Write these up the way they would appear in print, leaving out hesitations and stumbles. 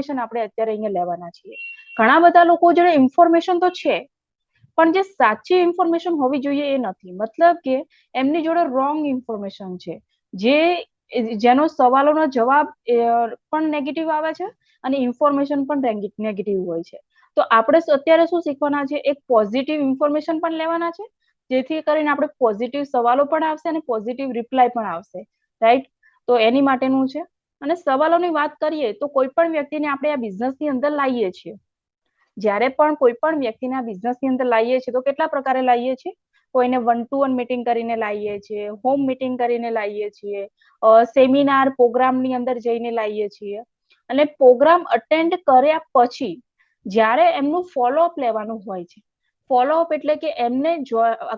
Information આપણે અત્યારે અહીંયા લેવાના છીએ. ઘણા બધા લોકો જોડે ઇન્ફોર્મેશન તો છે, પણ જે સાચી ઇન્ફોર્મેશન હોવી જોઈએ એ નથી. મતલબ કે એમની જોડે રોંગ ઇન્ફોર્મેશન છે, જેનો સવાલોનો જવાબ પણ નેગેટિવ આવે છે અને ઇન્ફોર્મેશન પણ નેગેટિવ હોય છે. તો આપણે અત્યારે શું શીખવાના છે, એક પોઝિટિવ ઇન્ફોર્મેશન પણ લેવાના છે, જેથી કરીને આપણે પોઝિટિવ સવાલો પણ આવશે અને પોઝિટિવ રિપ્લાય પણ આવશે, રાઈટ? તો એની માટેનું છે. અને સવાલોની વાત કરીએ તો કોઈ પણ વ્યક્તિને આપણે આ બિઝનેસની અંદર લાવીએ છીએ. જ્યારે પણ કોઈ પણ વ્યક્તિને આ બિઝનેસની અંદર લાવીએ છીએ તો કેટલા પ્રકારે લાવીએ છીએ? કોઈને 1-to-1 મીટિંગ કરીને લાવીએ છીએ, હોમ મીટિંગ કરીને લાવીએ છીએ, સેમિનાર પ્રોગ્રામની અંદર જઈને લાવીએ છીએ. અને પ્રોગ્રામ અટેન્ડ કર્યા પછી જ્યારે એમનું ફોલોઅપ લેવાનું હોય છે, ફોલોઅપ એટલે કે એમને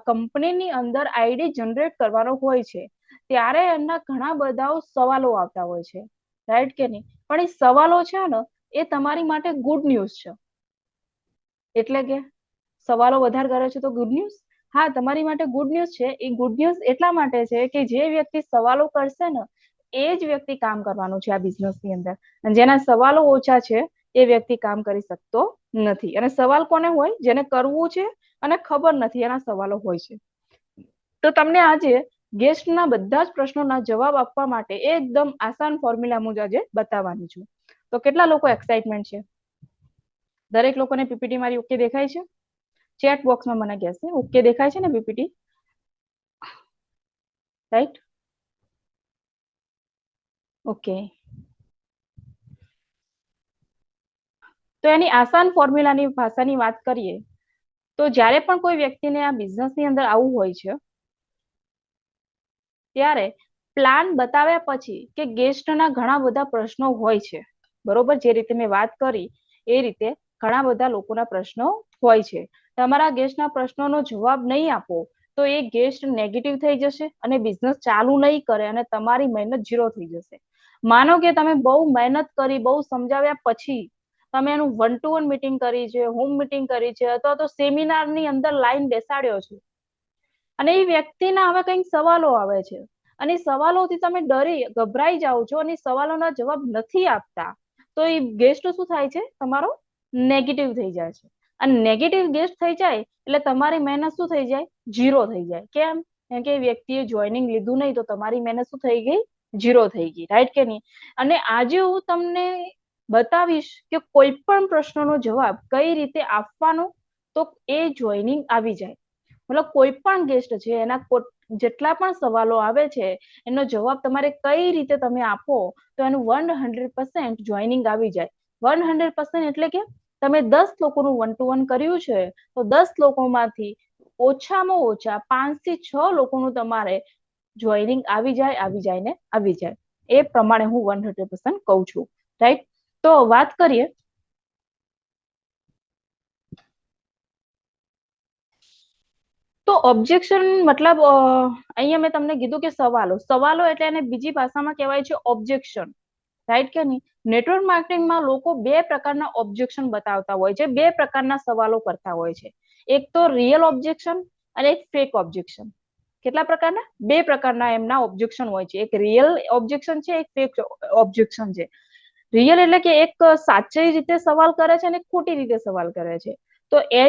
કંપનીની અંદર આઈડી જનરેટ કરવાનો હોય છે, ત્યારે એમના ઘણા બધા સવાલો આવતા હોય છે, રાઈટ કે નહીં? પણ એ સવાલો છે ને, એ તમારી માટે ગુડ ન્યૂઝ છે. એટલે કે સવાલો વધારે કરે છે તો ગુડ ન્યૂઝ? હા, તમારી માટે ગુડ ન્યૂઝ છે. એ ગુડ ન્યૂઝ એટલા માટે છે કે જે વ્યક્તિ સવાલો કરશે ને, એ જ વ્યક્તિ કામ કરવાનું છે આ બિઝનેસની અંદર. અને જેના સવાલો ઓછા છે એ વ્યક્તિ કામ કરી શકતો નથી. અને સવાલ કોને હોય? જેને કરવું છે અને ખબર નથી, એના સવાલો હોય છે. તો તમને આજે ગેસ્ટના બધા જ પ્રશ્નોના જવાબ આપવા માટે એકદમ આસાન ફોર્મ્યુલા મુજબ આજે બતાવવાની છું. તો કેટલા લોકો એક્સાઇટમેન્ટ છે? દરેક લોકોને પીપીટી મારી ઓકે દેખાય છે? ચેટ બોક્સમાં મને કહેશે ઓકે દેખાય છે ને પીપીટી, રાઈટ? ઓકે. તો એની આસાન ફોર્મ્યુલાની ભાષાની વાત કરીએ તો જ્યારે પણ કોઈ વ્યક્તિને આ બિઝનેસની અંદર આવવું હોય છે, ત્યારે પ્લાન બતાવ્યા પછી કે ગેસ્ટના ઘણા બધા પ્રશ્નો હોય છે, બરોબર? જે રીતે મેં વાત કરી એ રીતે ઘણા બધા લોકોના પ્રશ્નો હોય છે. તમારા ગેસ્ટના પ્રશ્નોનો જવાબ નહીં આપો તો એ ગેસ્ટ નેગેટિવ થઈ જશે અને બિઝનેસ ચાલુ નહીં કરે અને તમારી મહેનત ઝીરો થઈ જશે. માનો કે તમે બહુ મહેનત કરી, બહુ સમજાવ્યા પછી તમે એનું 1-to-1 મીટિંગ કરી છે, હોમ મીટિંગ કરી છે, અથવા તો સેમિનારની અંદર લાઈન બેસાડ્યો છે, અને એ વ્યક્તિના હવે કંઈક સવાલો આવે છે અને સવાલોથી તમે ડરી ગભરાઈ જાઓ છો અને સવાલોના જવાબ નથી આપતા, તો એ ગેસ્ટ શું થાય છે? તમારો નેગેટિવ થઈ જાય છે. અને નેગેટિવ ગેસ્ટ થઈ જાય એટલે તમારી મહેનત શું થઈ જાય? ઝીરો થઈ જાય. કેમ? કેમ કે વ્યક્તિએ જોઈનિંગ લીધું નહીં તો તમારી મહેનત શું થઈ ગઈ? ઝીરો થઈ ગઈ, રાઈટ કે નહીં? અને આજે હું તમને બતાવીશ કે કોઈ પણ પ્રશ્નનો જવાબ કઈ રીતે આપવાનો તો એ જોઈનિંગ આવી જાય. મતલબ કોઈ પણ ગેસ્ટ છે એના જેટલા પણ સવાલો આવે છે એનો જવાબ તમારે કઈ રીતે તમે આપો તો એનું 100% જોઈનિંગ આવી જાય. 100% એટલે કે તમે 10 લોકોનું 1-to-1 કર્યું છે તો 10 લોકોમાંથી ઓછામાં ઓછા 5 થી 6 લોકોનું તમારે જોઈનિંગ આવી જાય ને આવી જાય. એ પ્રમાણે હું 100% કહું છું, રાઈટ? તો વાત કરીએ તો ઓબ્જેક્શન મતલબ અહીંયા મેં તમને કીધું કે સવાલો એટલે એને બીજી ભાષામાં કહેવાય છે ઓબ્જેક્શન, રાઈટ કે નહીં? નેટવર્ક માર્કેટિંગમાં લોકો બે પ્રકારના ઓબ્જેક્શન બતાવતા હોય છે, બે પ્રકારના સવાલો કરતા હોય છે. એક તો રિયલ ઓબ્જેક્શન અને એક ફેક ઓબ્જેક્શન. કેટલા પ્રકારના? બે પ્રકારના એમના ઓબ્જેક્શન હોય છે. એક રિયલ ઓબ્જેક્શન છે, એક ફેક ઓબ્જેક્શન છે. રિયલ એટલે કે એક સાચી રીતે સવાલ કરે છે અને ખોટી રીતે સવાલ કરે છે. તો એ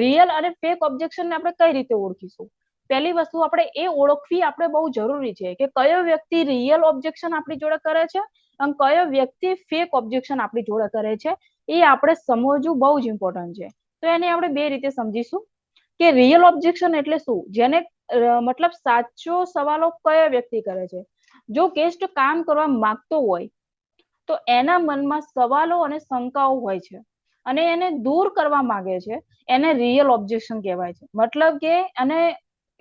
રિયલ અને ફેક ઓબ્જેક્શનને આપણે કઈ રીતે ઓળખીશું? પહેલી વસ્તુ આપણે એ ઓળખવી આપણે બહુ જરૂરી છે કે કયો વ્યક્તિ રિયલ ઓબ્જેક્શન આપણી જોડે કરે છે અને કયો વ્યક્તિ ફેક ઓબ્જેક્શન આપણી જોડે કરે છે, એ આપણે સમજવું બહુ જ ઇમ્પોર્ટન્ટ છે. તો એને આપણે બે રીતે સમજીશું કે રિયલ ઓબ્જેક્શન એટલે શું? જેને મતલબ સાચો સવાલો કયો વ્યક્તિ કરે છે? જો ગેસ્ટ કામ કરવા માંગતો હોય તો એના મનમાં સવાલો અને શંકાઓ હોય છે અને એને દૂર કરવા માંગે છે, એને રિયલ ઓબ્જેક્શન કહેવાય છે. મતલબ કે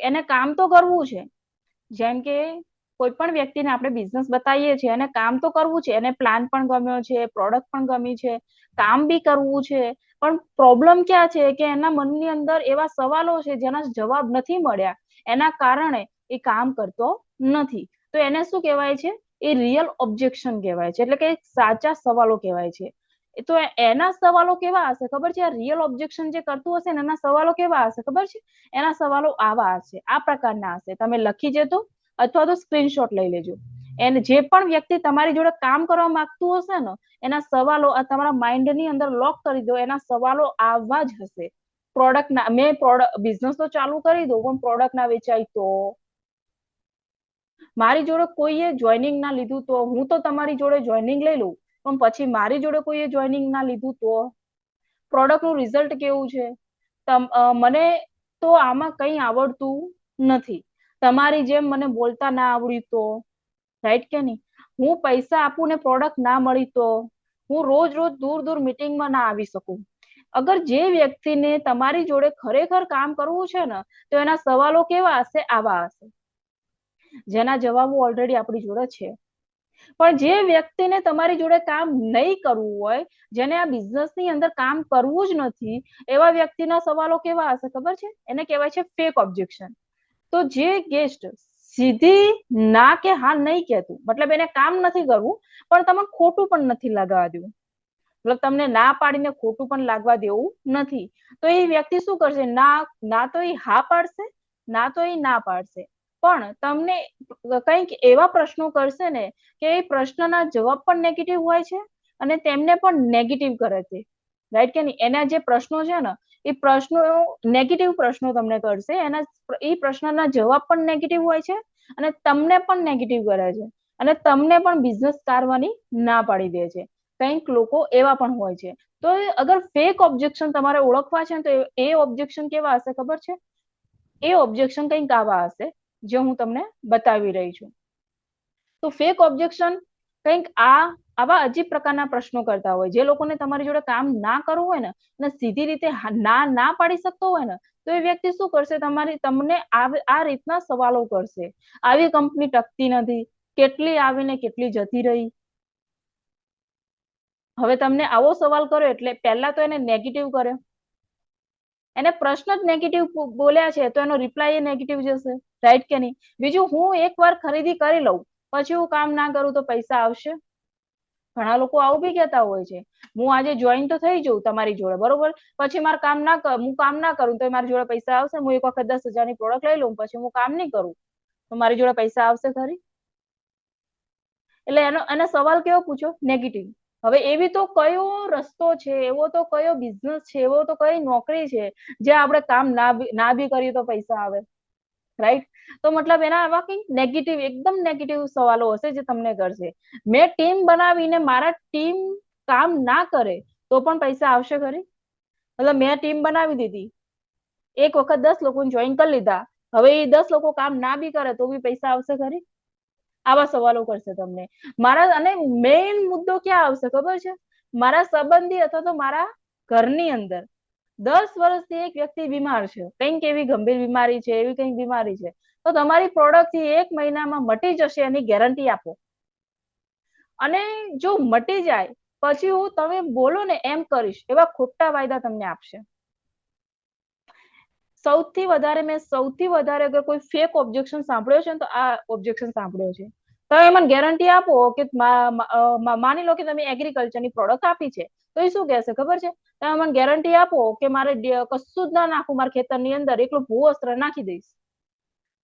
એને કામ તો કરવું છે, જેમ કે કોઈ પણ વ્યક્તિને આપણે બિઝનેસ બતાવીએ છીએ, એને કામ તો કરવું છે, એને પ્લાન પણ ગમ્યો છે, પ્રોડક્ટ પણ ગમી છે, કામ બી કરવું છે, પણ પ્રોબ્લેમ ક્યાં છે કે એના મનની અંદર એવા સવાલો છે જેના જવાબ નથી મળ્યા, એના કારણે એ કામ કરતો નથી. તો એને શું કહેવાય છે? એ રિયલ ઓબ્જેક્શન કહેવાય છે, એટલે કે સાચા સવાલો કહેવાય છે. તો એના સવાલો કેવા હશે ખબર છે? રિયલ ઓબ્જેક્શન જે કરતું હશે ને એના સવાલો કેવા હશે ખબર છે? એના સવાલો આવા હશે, આ પ્રકારના હશે. તમે લખી જતો અથવા તો સ્ક્રીનશોટ લઈ લેજો. એને જે પણ વ્યક્તિ તમારી જોડે કામ કરવા માંગતું હશે ને, એના સવાલો તમારા માઇન્ડ ની અંદર લોક કરી દો, એના સવાલો આવવા જ હશે. પ્રોડક્ટ ના, મેં પ્રોડક્ટ બિઝનેસ તો ચાલુ કરી દઉં પણ પ્રોડક્ટ ના વેચાય તો, મારી જોડે કોઈએ જોઈનિંગ ના લીધું તો, હું તો તમારી જોડે જોઈનિંગ લઈ લઉં પણ પછી મારી જોડે કોઈએ જોઈનિંગ ના લીધું તો, પ્રોડક્ટ નું રિઝલ્ટ કેવું છે, મને તો આમાં કઈ આવડતું નથી, તમારી જેમ મને બોલતા ના આવડ્યું તો, રાઈટ કે નહીં? હું પૈસા આપું ને પ્રોડક્ટ ના મળી તો, હું રોજ રોજ દૂર દૂર મીટિંગમાં ના આવી શકું. અગર જે વ્યક્તિને તમારી જોડે ખરેખર કામ કરવું છે ને, તો એના સવાલો કેવા હશે? આવા હશે, જેના જવાબો ઓલરેડી આપણી જોડે છે. પણ જે વ્યક્તિને તમારી જોડે કામ નહીં કરવું હોય, જેને આ બિઝનેસ ની અંદર કામ કરવું જ નથી, એવા વ્યક્તિના સવાલો કેવા હશે ખબર છે? એને કહેવાય છે ફેક ઓબ્જેક્શન. તો જે ગેસ્ટ સીધી ના કે હા નહીં કહેતું, મતલબ એને કામ નથી કરવું પણ તમને ખોટું પણ નથી લગાવવા દેવું, મતલબ તમને ના પાડીને ખોટું પણ લાગવા દેવું નથી, તો એ વ્યક્તિ શું કરશે? ના તો એ હા પાડશે, ના તો એ ના પાડશે, પણ તમને કંઈક એવા પ્રશ્નો કરશે ને કે એ પ્રશ્નના જવાબ પણ નેગેટિવ હોય છે અને તેમને પણ નેગેટિવ કરે છે, રાઈટ કે નહીં? એના જે પ્રશ્નો છે ને, એ પ્રશ્નો નેગેટિવ પ્રશ્નો તમને કરશે, એના એ પ્રશ્નના જવાબ પણ નેગેટિવ હોય છે અને તમને પણ નેગેટિવ કરે છે અને તમને પણ બિઝનેસ કરવાની ના પાડી દે છે. કંઈક લોકો એવા પણ હોય છે. તો અગર ફેક ઓબ્જેક્શન તમારે ઓળખવા છે તો એ ઓબ્જેક્શન કેવા હશે ખબર છે? એ ઓબ્જેક્શન કંઈક આવા હશે જે હું તમને બતાવી રહી છું. તો ફેક ઓબ્જેક્શન કંઈક આવા અજીબ પ્રકારના પ્રશ્નો કરતા હોય, જે લોકોને તમારી જોડે કામ ના કરવું હોય ને અને સીધી રીતે ના પાડી શકતો હોય ને, તો એ વ્યક્તિ શું કરશે? તમને આ રીતના સવાલો કરશે, આવી કંપની ટકતી નથી, કેટલી આવીને કેટલી જતી રહી. હવે તમને આવો સવાલ કર્યો એટલે પહેલા તો એને નેગેટિવ કર્યો, એને પ્રશ્ન જ નેગેટિવ બોલ્યા છે તો એનો રિપ્લાય નેગેટિવ જશે, રાઈટ કે નહીં? બીજું, હું એકવાર ખરીદી કરી લઉં પછી હું કામ ના કરું તો પૈસા આવશે? ઘણા લોકો આવું બી કહેતા હોય છે, હું આજે જોઈન તો થઈ જાઉં તમારી જોડે, બરોબર, પછી હું કામ ના કરું તો મારી જોડે પૈસા આવશે? હું એક વખત 10,000 ની પ્રોડક્ટ લઈ લઉં પછી હું કામ નહીં કરું તો મારી જોડે પૈસા આવશે ખરી? એટલે એનો સવાલ કેવો પૂછો? નેગેટિવ. હવે એવી તો કયો રસ્તો છે, એવો તો કયો બિઝનેસ છે, એવો તો કઈ નોકરી છે જે આપણે કામ ના બી કરીએ તો પૈસા આવે, રાઈટ? તો મતલબ એના આવા કઈ નેગેટિવ, એકદમ નેગેટિવ સવાલો હશે જે તમને કરશે. મેં ટીમ બનાવીને મારા ટીમ કામ ના કરે તો પણ પૈસા આવશે ખરી? મતલબ મેં ટીમ બનાવી દીધી, એક વખત 10 લોકોને જોઈન કરી લીધા, હવે એ 10 લોકો કામ ના બી કરે તો બી પૈસા આવશે ખરી? આવા સવાલો કરશે તમને. અને મેઇન મુદ્દો ક્યાં આવશે ખબર છે? મારા સંબંધી અથવા તો મારા ઘરની અંદર 10 વર્ષથી એક વ્યક્તિ બીમાર છે, કંઈક એવી ગંભીર બીમારી છે, એવી કંઈક બીમારી છે, તો તમારી પ્રોડક્ટ થી 1 મહિનામાં મટી જશે એની ગેરંટી આપો. અને જો મટી જાય પછી હું તમે બોલો ને એમ કરીશ, એવા ખોટા વાયદા તમને આપશે. સૌથી વધારે અગર કોઈ ફેક ઓબ્જેક્શન સાંભળ્યો છે ને, તો આ ઓબ્જેક્શન સાંભળ્યો છે. તમે મને ગેરંટી આપો કે માની લો કે તમે એગ્રીકલ્ચરની પ્રોડક્ટ આપી છે, તો એ શું કહેશે ખબર છે? તમે મને ગેરંટી આપો કે મારે કશું જ ના નાખું, મારા ખેતરની અંદર એકલું ભૂવસ્ત્ર નાખી દઈશ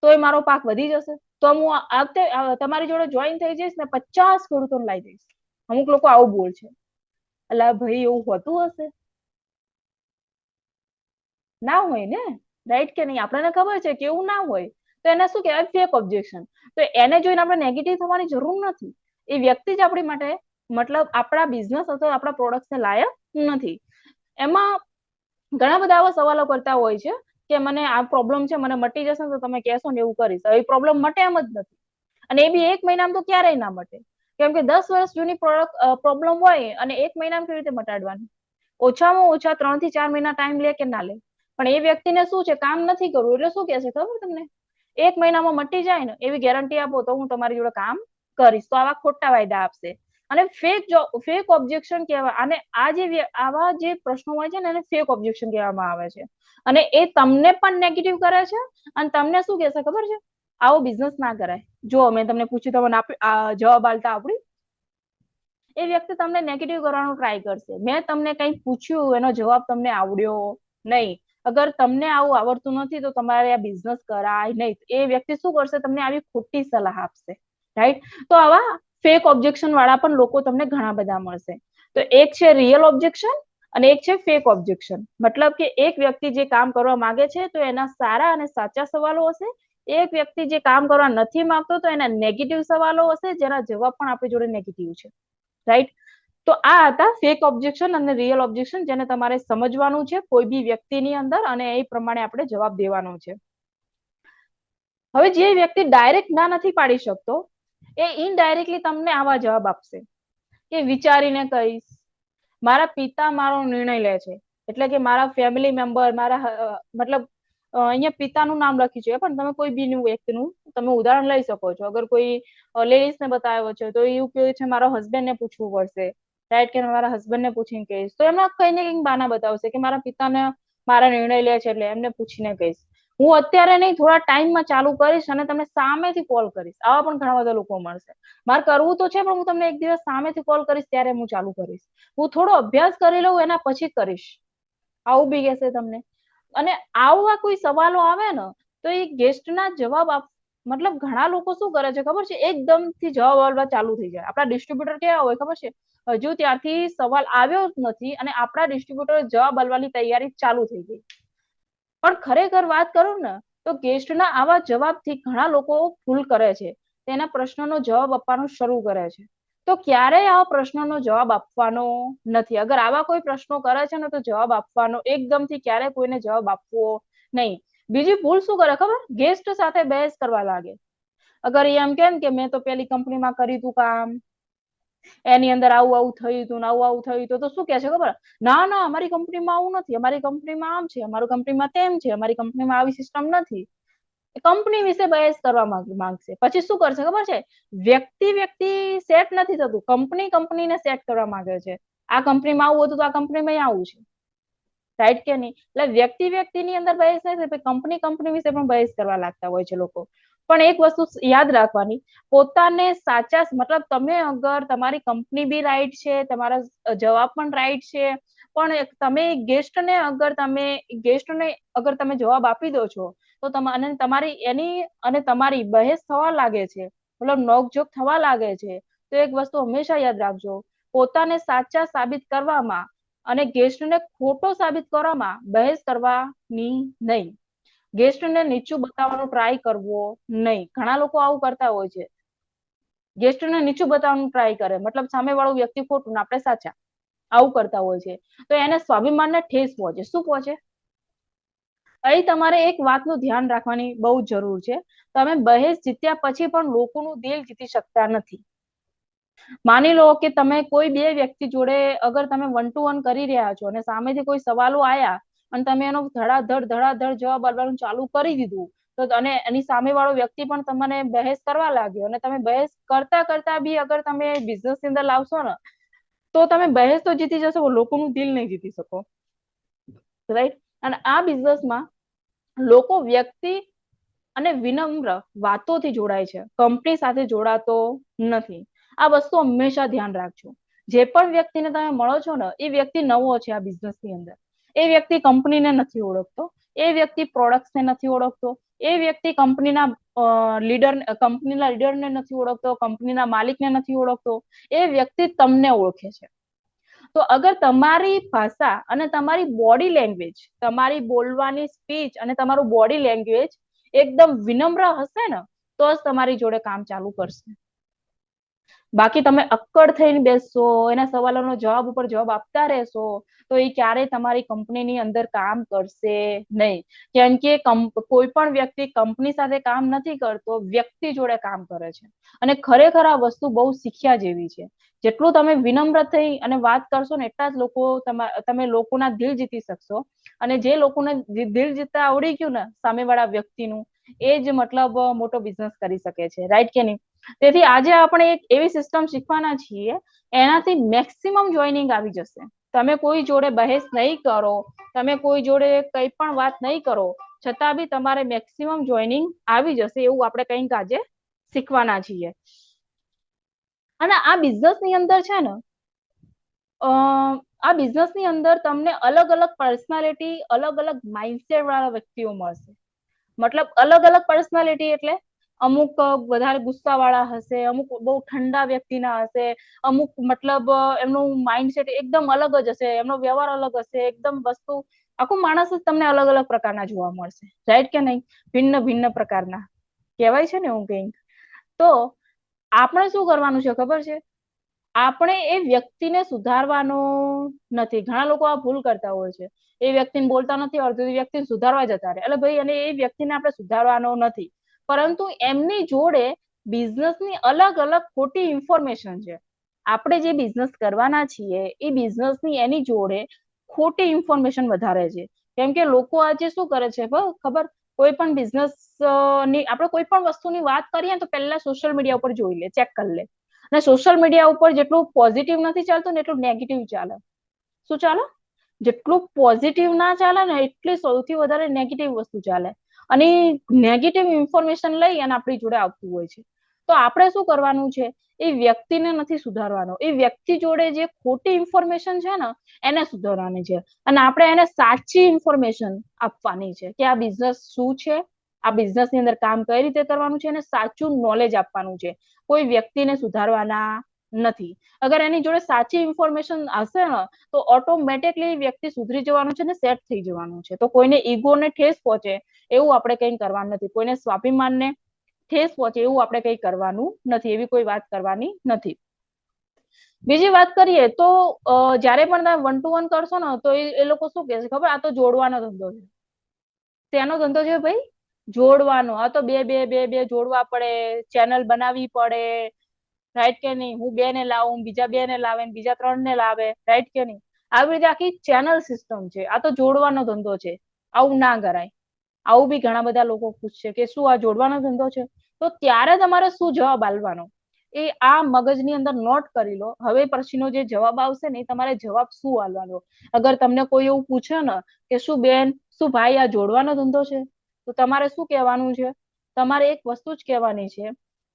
તો એ મારો પાક વધી જશે, તો હું તમારી જોડે જોઈન થઈ જઈશ ને 50 ખેડૂતોને લાવી દઈશ. અમુક લોકો આવું બોલ છે. એટલે ભાઈ એવું હોતું હશે? ના હોય ને, રાઈટ કે નહીં? આપણને ખબર છે કે એવું ના હોય, તો એને શું કહેવાય? Fake objection. તો એને જોઈને આપણે નેગેટિવ થવાની જરૂર નથી, એ વ્યક્તિ જ આપણી માટે, મતલબ આપણા બિઝનેસ અથવા આપણા પ્રોડક્ટને લાયક નથી. એમાં ઘણા બધા આવા સવાલો કરતા હોય છે કે મને આ પ્રોબ્લેમ છે, મને મટી જશે તો તમે કહેશો ને એવું કરીશ. એ પ્રોબ્લેમ મટે એમ જ નથી, અને એ બી 1 મહિનામાં તો ક્યારેય ના મટે, કેમ કે 10 વર્ષ જૂની પ્રોબ્લેમ હોય અને 1 મહિનામાં કેવી રીતે મટાડવાની? ઓછામાં ઓછા 3 થી 4 મહિના ટાઈમ લે કે ના લે, પણ એ વ્યક્તિને શું છે? કામ નથી કરવું, એટલે શું કહેશે ખબર તમને? 1 મહિનામાં મટી જાય ને એવી ગેરંટી આપો તો હું તમારી જોડે કામ કરીશ. તો આવા ખોટા વાયદા આપશે અને ફેક ઓબ્જેક્શન કહેવાય. અને આવા જે પ્રશ્નો હોય છે ને, એને ફેક ઓબ્જેક્શન કહેવામાં આવે છે. અને એ તમને પણ નેગેટિવ કરે છે અને તમને શું કહેશે ખબર છે? આવો બિઝનેસ ના કરાય. જો મેં તમને પૂછ્યું, તમને જવાબ આલતા આવડ્યું? એ વ્યક્તિ તમને નેગેટિવ કરવાનો ટ્રાય કરશે. મેં તમને કંઈક પૂછ્યું, એનો જવાબ તમને આવડ્યો નહીં, અગર તમને આવું આવડતું નથી તો તમારે આ બિઝનેસ કરાય નહીં. એ વ્યક્તિ શું કરશે? તમને આવી ખોટી સલાહ આપશે. રાઈટ? તો આવા ફેક ઓબ્જેક્શન વાળા પણ લોકો તમને ઘણા બધા મળશે. તો એક છે રિયલ ઓબ્જેક્શન અને એક છે ફેક ઓબ્જેક્શન. મતલબ કે એક વ્યક્તિ જે કામ કરવા માંગે છે તો એના સારા અને સાચા સવાલો હશે, એક વ્યક્તિ જે કામ કરવા નથી માંગતો તો એના નેગેટિવ સવાલો હશે, જેના જવાબ પણ આપણી જોડે નેગેટિવ છે. રાઈટ? તો આ હતા ફેક ઓબ્જેક્શન અને રિયલ ઓબ્જેક્શન, જેને તમારે સમજવાનું છે કોઈ બી વ્યક્તિની અંદર, અને એ પ્રમાણે આપણે જવાબ દેવાનો છે. હવે જે વ્યક્તિ ડાયરેક્ટ ના નથી પાડી શકતો એ ઇનડાયરેક્ટલી તમને આવા જવાબ આપશે કે વિચારીને કહીશ, મારા પિતા મારો નિર્ણય લે છે, એટલે કે મારા ફેમિલી મેમ્બર, મારા મતલબ અહીંયા પિતાનું નામ લખ્યું છે પણ તમે કોઈ બી વ્યક્તિનું તમે ઉદાહરણ લઈ શકો છો. અગર કોઈ લેડીઝ ને બતાવ્યો છે તો એવું કહે છે મારા હસબન્ડ ને પૂછવું પડશે, રાઈટ? કે મારા હસબન્ડ ને પૂછીને કહીશ, તો એમાં કઈ ને કઈ બાના બતાવશે કે મારા પિતાને મારા નિર્ણય લે છે એટલે એમને પૂછીને કહીશ. હું અત્યારે નહીં, થોડા ટાઈમમાં ચાલુ કરીશ અને તમને સામેથી કોલ કરીશ. આવા પણ ઘણા બધા લોકો મળશે. મારે કરવું તો છે પણ હું તમને એક દિવસ સામેથી કોલ કરીશ ત્યારે હું ચાલુ કરીશ, હું થોડો અભ્યાસ કરી લઉં એના પછી કરીશ, આવું બી કહેશે તમને. અને આવા કોઈ સવાલો આવે ને તો એ ગેસ્ટના જવાબ મતલબ ઘણા લોકો શું કરે છે ખબર છે, એકદમ થી જવાબ આપવા ચાલુ થઈ જાય. આપણા ડિસ્ટ્રીબ્યુટર કેવા હોય ખબર છે, હજુ ત્યાંથી સવાલ આવ્યો જ નથી અને આપણા ડિસ્ટ્રીબ્યુટર જવાબ આપવાની તૈયારી ચાલુ થઈ ગઈ. પણ ખરેખર વાત કરું ને તો ગેસ્ટના આવા જવાબથી ઘણા લોકો ભૂલ કરે છે, તેના પ્રશ્નનો જવાબ આપવાનું શરૂ કરે છે. તો ક્યારેય આવા પ્રશ્નનો જવાબ આપવાનો નથી. અગર આવા કોઈ પ્રશ્નો કરે છે ને તો જવાબ આપવાનો એકદમથી ક્યારે કોઈને જવાબ આપવો નહીં. બીજી ભૂલ શું કરે ખબર? ગેસ્ટ સાથે બહેસ કરવા લાગે. અગર એમ કેમ કે મેં તો પેલી કંપનીમાં કર્યું હતું કામ, એની અંદર આવું આવું થયું હતું ને આવું આવું થયું હતું, તો શું કે છે ખબર? ના ના, અમારી કંપનીમાં આવું નથી, અમારી કંપનીમાં આમ છે, અમારી કંપનીમાં તેમ છે, અમારી કંપનીમાં આવી સિસ્ટમ નથી. કંપની વિશે બહેસ કરવા માંગશે. પછી શું કરશે ખબર છે? વ્યક્તિ સેટ નથી થતું, કંપનીને સેટ કરવા માંગે છે. આ કંપનીમાં આવું હતું તો આ કંપનીમાં આવું છે, રાઈટ કે નહીં? એટલે વ્યક્તિની અંદર બહેસ નથી, કંપની વિશે પણ બહેસ કરવા લાગતા હોય છે લોકો. પણ એક વસ્તુ યાદ રાખવાની, પોતાને સાચા મતલબ તમે અગર તમારી કંપની બી રાઈટ છે, તમારા જવાબ પણ રાઈટ છે, પણ તમે ગેસ્ટને અગર તમે જવાબ આપી દો છો તો તમારી એની અને તમારી બહેસ થવા લાગે છે, મતલબ નોકઝોક થવા લાગે છે, તો એક વસ્તુ હંમેશા યાદ રાખજો, પોતાને સાચા સાબિત કરવામાં અને ગેસ્ટને ખોટો સાબિત કરવામાં બહેસ કરવાની નહીં. ગેસ્ટને નીચું બતાવવાનો ટ્રાય કરવો નહીં. ઘણા લોકો આવું કરતા હોય છે, ગેસ્ટને નીચું બતાવવાનું ટ્રાય કરે, મતલબ સામેવાળો વ્યક્તિ ખોટું ને આપણે સાચા, આવું કરતા હોય છે. તો એને સ્વાભિમાનને ઠેસ પહોંચે. શું પહોંચે? અહીં તમારે એક વાતનું ધ્યાન રાખવાની બહુ જરૂર છે, તમે બહેસ જીત્યા પછી પણ લોકોનું દિલ જીતી શકતા નથી. માની લો કે તમે કોઈ બે વ્યક્તિ જોડે અગર તમે 1 to 1 કરી રહ્યા છો અને સામેથી કોઈ સવાલો આયા અને તમે એનો ધડાધડ જવાબ આપવાનું ચાલુ કરી દીધું, તો અને એની સામેવાળો વ્યક્તિ પણ તમને બહેસ કરવા લાગ્યો અને તમે બહેસ કરતા કરતા બી અગર તમે બિઝનેસ ની અંદર લાવશો ને તો તમે બહેસ તો જીતી જશો, લોકોનું દિલ નહીં જીતી શકો, રાઈટ? અને આ બિઝનેસમાં લોકો વ્યક્તિ અને વિનમ્ર વાતોથી જોડાય છે, કંપની સાથે જોડાતો નથી. આ વસ્તુ હંમેશા ધ્યાન રાખજો. જે પણ વ્યક્તિને તમે મળો છો ને એ વ્યક્તિ નવો છે આ બિઝનેસની અંદર, એ વ્યક્તિ કંપનીને નથી ઓળખતો, એ વ્યક્તિ પ્રોડક્ટ્સને નથી ઓળખતો, એ વ્યક્તિ કંપનીના લીડરને નથી ઓળખતો, કંપનીના માલિકને નથી ઓળખતો, એ વ્યક્તિ તમને ઓળખે છે. તો અગર તમારી ભાષા અને તમારી બોડી લેંગ્વેજ, તમારી બોલવાની સ્પીચ અને તમારું બોડી લેંગ્વેજ એકદમ વિનમ્ર હશે ને તો જ તમારી જોડે કામ ચાલુ કરશે. બાકી તમે અક્કડ થઈને બેસશો, એના સવાલોનો જવાબ ઉપર જવાબ આપતા રહેશો તો એ ક્યારેય તમારી કંપનીની અંદર કામ કરશે નહીં. કેમ કે કોઈ પણ વ્યક્તિ કંપની સાથે કામ નથી કરતો, વ્યક્તિ જોડે કામ કરે છે. અને ખરેખર આ વસ્તુ બહુ શીખ્યા જેવી છે. જેટલું તમે વિનમ્ર થઈ અને વાત કરશો ને એટલા જ તમે લોકોના દિલ જીતી શકશો. અને જે લોકોને દિલ જીતતા આવડી ગયું ને સામેવાળા વ્યક્તિનું, એ જ મતલબ મોટો બિઝનેસ કરી શકે છે, રાઈટ કે નહીં? તેથી આજે આપણે એક એવી સિસ્ટમ શીખવાના છીએ, એનાથી મેક્સિમમ જોઈનિંગ આવી જશે. તમે કોઈ જોડે બહેસ નહીં કરો, તમે કોઈ જોડે કઈ પણ વાત નહીં કરો, છતાં બી તમારે મેક્સિમમ જોઈનિંગ આવી જશે, એવું આપણે કંઈક આજે શીખવાના છીએ. અને આ બિઝનેસની અંદર છે ને આ બિઝનેસની અંદર તમને અલગ અલગ પર્સનાલિટી, અલગ અલગ માઇન્ડસેટ વાળા વ્યક્તિઓ મળશે. મતલબ અલગ અલગ પર્સનાલિટી એટલે અમુક વધારે ગુસ્સાવાળા હશે, અમુક બહુ ઠંડા વ્યક્તિના હશે, અમુક મતલબ એમનું માઇન્ડસેટ એકદમ અલગ જ હશે, એમનો વ્યવહાર અલગ હશે, એકદમ વસ્તુ આખું માણસ જ તમને અલગ અલગ પ્રકારના જોવા મળશે, રાઈટ કે નહીં? ભિન્ન ભિન્ન પ્રકારના કહેવાય છે ને એવું કંઈક. તો આપણે શું કરવાનું છે ખબર છે? આપણે એ વ્યક્તિને સુધારવાનો નથી. ઘણા લોકો આ ભૂલ કરતા હોય છે, એ વ્યક્તિને બોલતા નથી આવડતું, એ વ્યક્તિને સુધારવા જતા રહે. એટલે ભાઈ, અને એ વ્યક્તિને આપણે સુધારવાનો નથી, પરંતુ એમની જોડે બિઝનેસની અલગ અલગ ખોટી ઇન્ફોર્મેશન છે. આપણે જે બિઝનેસ કરવાના છીએ એ બિઝનેસની એની જોડે ખોટી ઇન્ફોર્મેશન વધારે છે. કેમ કે લોકો આજે શું કરે છે ખબર? કોઈ પણ બિઝનેસ ની આપણે કોઈ પણ વસ્તુની વાત કરીએ તો પહેલા સોશિયલ મીડિયા ઉપર જોઈ લે, ચેક કરી લે. અને સોશિયલ મીડિયા ઉપર જેટલું પોઝિટિવ નથી ચાલતું ને એટલું નેગેટિવ ચાલે. શું ચાલે? જેટલું પોઝિટિવ ના ચાલે ને એટલી સૌથી વધારે નેગેટિવ વસ્તુ ચાલે. અને નેગેટિવ ઇન્ફોર્મેશન લઈ અને આપણી જોડે આવતું હોય છે. તો આપણે શું કરવાનું છે? એ વ્યક્તિને નથી સુધારવાનો, એ વ્યક્તિ જોડે જે ખોટી ઇન્ફોર્મેશન છે ને એને સુધારવાની છે. અને આપણે એને સાચી ઇન્ફોર્મેશન આપવાની છે કે આ બિઝનેસ શું છે, આ બિઝનેસ ની અંદર કામ કઈ રીતે કરવાનું છે, એને સાચું નોલેજ આપવાનું છે. કોઈ વ્યક્તિને સુધારવાના નથી. અગર એની જોડે સાચી ઇન્ફોર્મેશન હશે ને તો ઓટોમેટિકલી વ્યક્તિ સુધરી જવાનું છે ને સેટ થઈ જવાનું છે. તો કોઈને ઈગોને ઠેસ પહોંચે એવું આપણે કંઈ કરવાનું નથી, કોઈને સ્વાભિમાનને ઠેસ પહોંચે એવું આપણે કંઈ કરવાનું નથી, એવી કોઈ વાત કરવાની નથી. બીજી વાત કરીએ તો જ્યારે પણ તમે 1 to 1 કરશો ને તો એ લોકો શું કહેશે ખબર? આ તો જોડવાનો ધંધો છે. તેનો ધંધો છે ભાઈ જોડવાનો. આ તો બે બે બે બે જોડવા પડે, ચેનલ બનાવવી પડે, રાઈટ કે નહીં? હું 2 ને લાવું, બીજા 2 ને લાવે, બીજા 3 ને લાવે, રાઈટ કે નહીં? આવી રીતે આખી ચેનલ સિસ્ટમ છે. આ તો જોડવાનો ધંધો છે, આવું ના કરાય. આવું બી ઘણા બધા લોકો પૂછશે કે શું આ જોડવાનો ધંધો છે? તો ત્યારે તમારે શું જવાબ આપવાનો એ આ મગજની અંદર નોટ કરી લો. હવે પછીનો જે જવાબ આવશે ને એ તમારે જવાબ શું આપવાનો. અગર તમને કોઈ એવું પૂછે ને કે શું બેન, શું ભાઈ આ જોડવાનો ધંધો છે, તો તમારે શું કહેવાનું છે? તમારે એક વસ્તુ જ કહેવાની છે.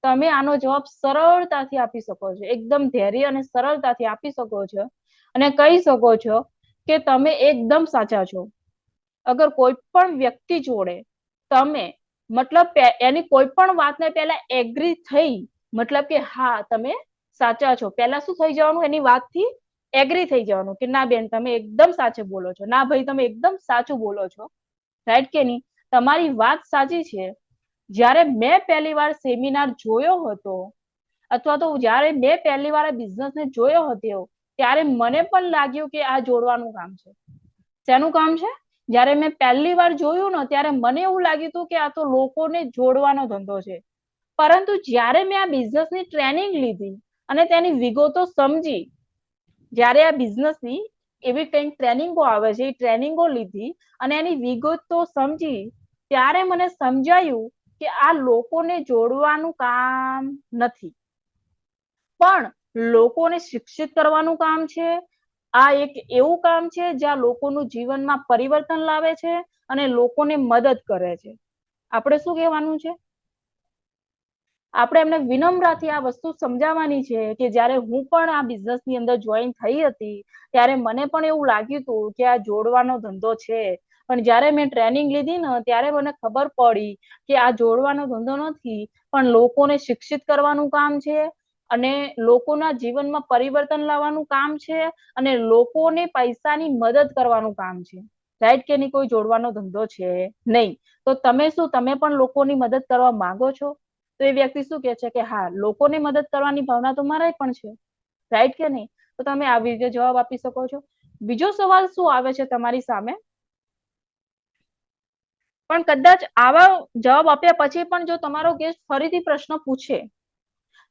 તમે આનો જવાબ સરળતાથી આપી શકો છો, એકદમ ધૈર્ય અને સરળતાથી આપી શકો છો અને કહી શકો છો કે તમે એકદમ સાચા છો. અગર કોઈ પણ વ્યક્તિ જોડે તમે મતલબ એની કોઈ પણ વાતને પહેલા એગ્રી થઈ, મતલબ કે હા તમે સાચા છો, પહેલા શું થઈ જવાનું? એની વાતથી એગ્રી થઈ જવાનું કે ના બેન તમે એકદમ સાચું બોલો છો, ના ભાઈ તમે એકદમ સાચું બોલો છો, રાઈટ કે નહીં? તમારી વાત સાચી છે. જ્યારે મેં પહેલી વાર સેમિનાર જોયો હતો અથવા તો જ્યારે મેં પહેલી વાર બિઝનેસને જોયો હતો ત્યારે મને પણ લાગ્યું કે આ જોડવાનું કામ છે. શેનું કામ છે? જ્યારે મેં પહેલી વાર જોયું ને ત્યારે મને એવું લાગ્યું હતું કે આ તો લોકોને જોડવાનો ધંધો છે. પરંતુ જ્યારે મેં આ બિઝનેસની ટ્રેનિંગ લીધી અને તેની વિગતો સમજી, જ્યારે આ બિઝનેસની એવી કંઈક ટ્રેનિંગો આવે છે, એ ટ્રેનિંગો લીધી અને એની વિગતો સમજી, ત્યારે મને સમજાયું કે આ લોકોને જોડવાનું કામ નથી, પણ લોકોને શિક્ષિત કરવાનું કામ છે. આ એક એવું કામ છે જ્યાં લોકોનું જીવનમાં પરિવર્તન લાવે છે અને લોકોને મદદ કરે છે. આપણે શું કહેવાનું છે? આપણે એમને વિનમ્રતાથી આ વસ્તુ સમજાવવાની છે કે જ્યારે હું પણ આ બિઝનેસની અંદર જોઈન થઈ હતી ત્યારે મને પણ એવું લાગ્યું હતું કે આ જોડવાનો ધંધો છે, પણ જ્યારે મેં ટ્રેનિંગ લીધી ને ત્યારે મને ખબર પડી કે આ જોડવાનો ધંધો નથી, પણ લોકોને શિક્ષિત કરવાનું કામ છે અને લોકોના જીવનમાં પરિવર્તન લાવવાનું કામ છે અને લોકોને પૈસાની મદદ કરવાનું કામ છે, રાઈટ કે નહીં? કોઈ જોડવાનો ધંધો છે નહીં. તો તમે શું, તમે પણ લોકોની મદદ કરવા માંગો છો? તો એ વ્યક્તિ શું કે છે કે હા, લોકોને મદદ કરવાની ભાવના તો મારે પણ છે, રાઈટ કે નહીં? તો તમે આવી રીતે જવાબ આપી શકો છો. બીજો સવાલ શું આવે છે તમારી સામે? પણ કદાચ આવા જવાબ આપ્યા પછી પણ જો તમારો ગેસ્ટ ફરીથી પ્રશ્ન પૂછે,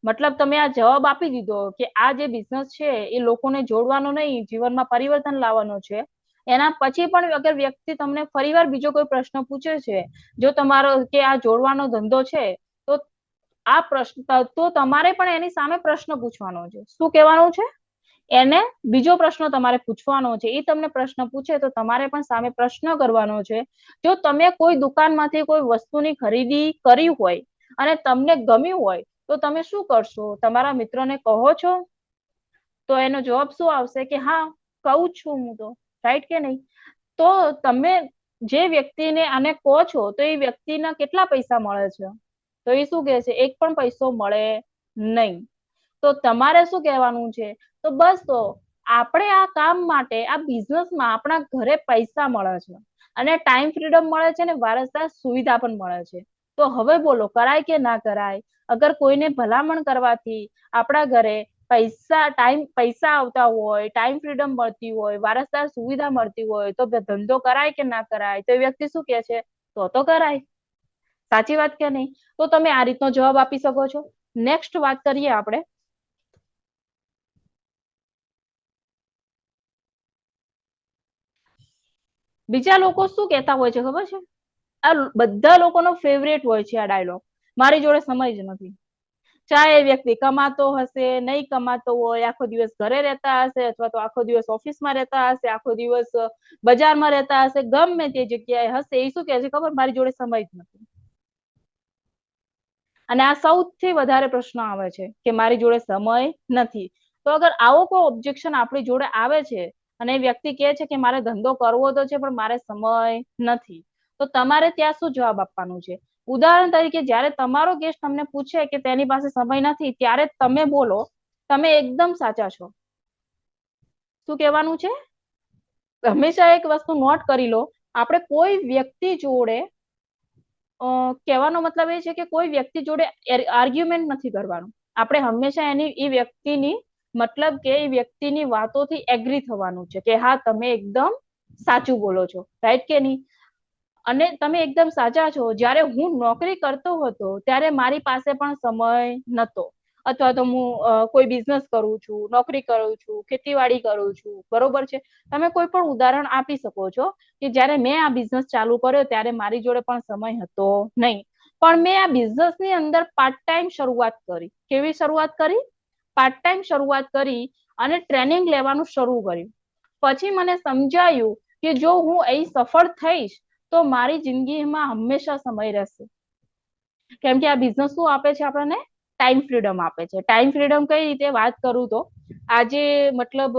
મતલબ તમે આ જવાબ આપી દીધો કે આ જે બિઝનેસ છે એ લોકોને જોડવાનો નહીં, જીવનમાં પરિવર્તન લાવવાનો છે, એના પછી પણ અગર વ્યક્તિ તમને ફરીવાર બીજો કોઈ પ્રશ્ન પૂછે છે, જો તમારો કે આ જોડવાનો ધંધો છે, તો આ પ્રશ્ન તો તમારે પણ એની સામે પ્રશ્ન પૂછવાનો છે. શું કહેવાનું છે? એને બીજો પ્રશ્ન તમારે પૂછવાનો છે. એ તમને પ્રશ્ન પૂછે તો તમારે પણ સામે પ્રશ્ન કરવાનો છે. જો તમે કોઈ દુકાનમાંથી કોઈ વસ્તુની ખરીદી કરી હોય અને તમને ગમ્યું હોય તો તમે શું કરશો? તમારા મિત્રોને કહો છો? તો એનો જવાબ શું આવશે કે હા કહું છું હું તો, રાઈટ કે નહીં? તો તમે જે વ્યક્તિને આને કહો છો તો એ વ્યક્તિના કેટલા પૈસા મળે છે? તો એ શું કહે છે, એક પણ પૈસો મળે નહીં. તો તમારે શું કહેવાનું છે, તો બસ તો આપણે આ કામ માટે આ બિઝનેસમાં આપણા ઘરે પૈસા મળે છે અને ટાઈમ ફ્રીડમ મળે છે ને વારસદાર સુવિધા પણ મળે છે. તો હવે બોલો કરાય કે ના કરાય? અગર કોઈને ભલામણ કરવાથી આપણા ઘરે પૈસા આવતા હોય, ટાઈમ ફ્રીડમ મળતી હોય, વારસદાર સુવિધા મળતી હોય, તો ધંધો કરાય કે ના કરાય? તો એ વ્યક્તિ શું કે છે, તો કરાય. સાચી વાત કે નહીં? તો તમે આ રીતનો જવાબ આપી શકો છો. નેક્સ્ટ વાત કરીએ આપણે. બીજા લોકો શું કહેતા હોય છે ખબર છે? આ બધા લોકોનો ફેવરેટ હોય છે આ ડાયલોગ, મારી જોડે સમય જ નથી. ચાહે એ વ્યક્તિ કમાતો હશે, નહીં કમાતો હોય, આખો દિવસ ઘરે રહેતા હશે અથવા તો આખો દિવસ ઓફિસમાં રહેતા હશે, આખો દિવસ બજારમાં રહેતા હશે, ગમે તે જગ્યાએ હશે, એ શું કહે છે ખબર? મારી જોડે સમય જ નથી. અને આ સૌથી વધારે પ્રશ્ન આવે છે કે મારી જોડે સમય નથી. તો અગર આવો કોઈ ઓબ્જેક્શન આપણી જોડે આવે છે અને એ વ્યક્તિ કહે છે કે મારે ધંધો કરવો તો છે પણ મારે સમય નથી, તો તમારે ત્યાં શું જવાબ આપવાનું છે? ઉદાહરણ તરીકે જ્યારે તમારો ગેસ્ટ તમને પૂછે કે તેની પાસે સમય નથી, ત્યારે તમે બોલો તમે એકદમ સાચા છો. શું કહેવાનું છે? હંમેશા એક વસ્તુ નોટ કરી લો, આપણે કોઈ વ્યક્તિ જોડે કહેવાનો મતલબ એ છે કે કોઈ વ્યક્તિ જોડે આર્ગ્યુમેન્ટ નથી કરવાનું. આપણે હંમેશા એ વ્યક્તિની મતલબ કે એ વ્યક્તિની વાતોથી એગ્રી થવાનું છે કે હા તમે એકદમ સાચું બોલો છો, રાઈટ કે નહીં? અને તમે એકદમ સાચા છો. જ્યારે હું નોકરી કરતો હતો ત્યારે મારી પાસે પણ સમય નતો, અથવા તો હું કોઈ બિઝનેસ કરું છું, નોકરી કરું છું, ખેતીવાડી કરું છું, બરોબર છે? તમે કોઈ પણ ઉદાહરણ આપી શકો છો કે જ્યારે મેં આ બિઝનેસ ચાલુ કર્યો ત્યારે મારી જોડે પણ સમય હતો નહીં, પણ મેં આ બિઝનેસની અંદર પાર્ટ ટાઈમ શરૂઆત કરી. કેવી શરૂઆત કરી? પાર્ટ ટાઈમ શરૂઆત કરી અને ટ્રેનિંગ લેવાનું શરૂ કર્યું. પછી મને સમજાયું કે જો હું અહીં સફળ થઈશ તો મારી જિંદગીમાં હંમેશા સમય રહેશે. કેમ કે આ બિઝનેસ શું આપે છે આપણને? ટાઈમ ફ્રીડમ આપે છે. ટાઈમ ફ્રીડમ કઈ રીતે વાત કરું તો આજે મતલબ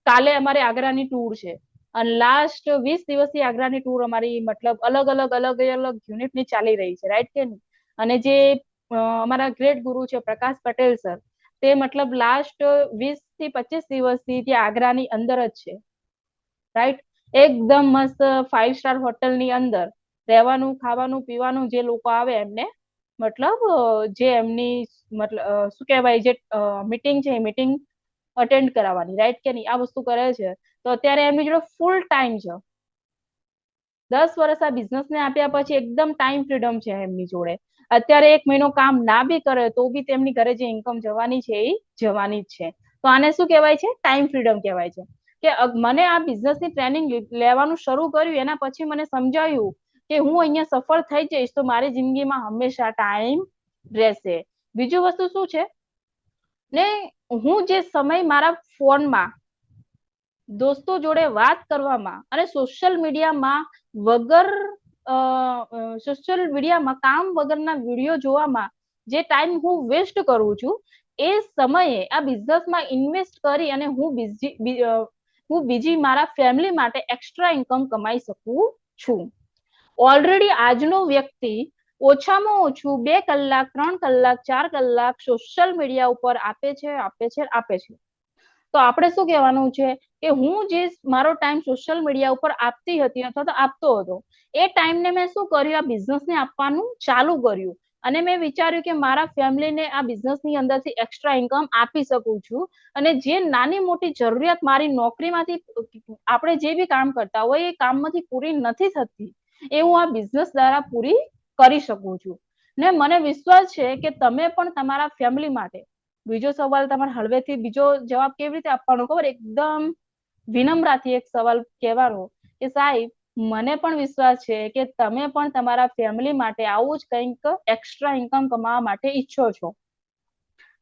કાલે અમારે આગ્રાની ટૂર છે અને લાસ્ટ 20 દિવસથી આગ્રાની ટૂર અમારી મતલબ અલગ અલગ યુનિટની ચાલી રહી છે, રાઈટ કે નહીં? અને જે અમારા ગ્રેટ ગુરુ છે પ્રકાશ પટેલ સર, તે મતલબ લાસ્ટ 20 થી 25 દિવસથી ત્યાં આગ્રાની અંદર જ છે, રાઈટ? એકદમ મસ્ત 5 સ્ટાર હોટલની અંદર રહેવાનું, ખાવાનું, પીવાનું, જે લોકો આવે એમને મતલબ જે એમની મતલબ શું કહેવાય, જે મીટિંગ છે એ મીટિંગ અટેન્ડ કરાવવાની, રાઈટ કે નહીં? આ વસ્તુ કરે છે. તો અત્યારે એમની જોડે ફૂલ ટાઈમ છે. 10 વર્ષ આ બિઝનેસને આપ્યા પછી એકદમ ટાઈમ ફ્રીડમ છે એમની જોડે. અત્યારે 1 મહિનો કામ ના બી કરે તો બી તેમની ઘરે જે ઇન્કમ જવાની છે એ જવાની જ છે. તો આને શું કહેવાય છે? ટાઈમ ફ્રીડમ કહેવાય છે. કે મને આ બિઝનેસની ટ્રેનિંગ લેવાનું શરૂ કર્યું એના પછી મને સમજાયું કે હું અહીંયા સફળ થઈ જઈશ તો મારી જિંદગીમાં હંમેશા ટાઈમ રહેશે. બીજું વસ્તુ શું છે ને, હું જે સમય મારા ફોનમાં દોસ્તો જોડે વાત કરવામાં અને સોશિયલ મીડિયામાં કામ વગરના વિડીયો જોવામાં જે ટાઈમ હું વેસ્ટ કરું છું, એ સમયે આ બિઝનેસમાં ઇન્વેસ્ટ કરી અને હું બીજી મારા ફેમિલી માટે એક્સ્ટ્રા ઇન્કમ કમાઈ શકું છું. ઓલરેડી આજનો વ્યક્તિ ઓછામાં ઓછું 2 કલાક, 3 કલાક, 4 કલાક સોશિયલ મીડિયા ઉપર આપે છે. તો આપણે શું કહેવાનું છે કે હું જે મારો ટાઈમ સોશિયલ મીડિયા ઉપર આપતી હતી અથવા તો આપતો હતો, એ ટાઈમને મેં શું કર્યું? આ બિઝનેસને આપવાનું ચાલુ કર્યું. અને મેં વિચાર્યું કે મારા ફેમિલીને આ બિઝનેસની અંદરથી એક્સ્ટ્રા ઇન્કમ આપી શકું છું. અને જે નાની મોટી જરૂરિયાત મારી નોકરીમાંથી આપણે જે બી કામ કરતા હોય એ કામમાંથી પૂરી નથી થતી, એ હું આ બિઝનેસ દ્વારા પૂરી કરી શકું છું. ને મને વિશ્વાસ છે કે તમે પણ તમારા ફેમિલી માટે, બીજો સવાલ તમારે હળવેથી બીજો જવાબ કેવી રીતે આપવાનો ખબર? એકદમ વિનમ્રતાથી એક સવાલ કહેવાનો કે સાહેબ, મને પણ વિશ્વાસ છે કે તમે પણ તમારા ફેમિલી માટે આવું જ કંઈક એક્સ્ટ્રા ઇન્કમ કમાવા માટે ઈચ્છો છો.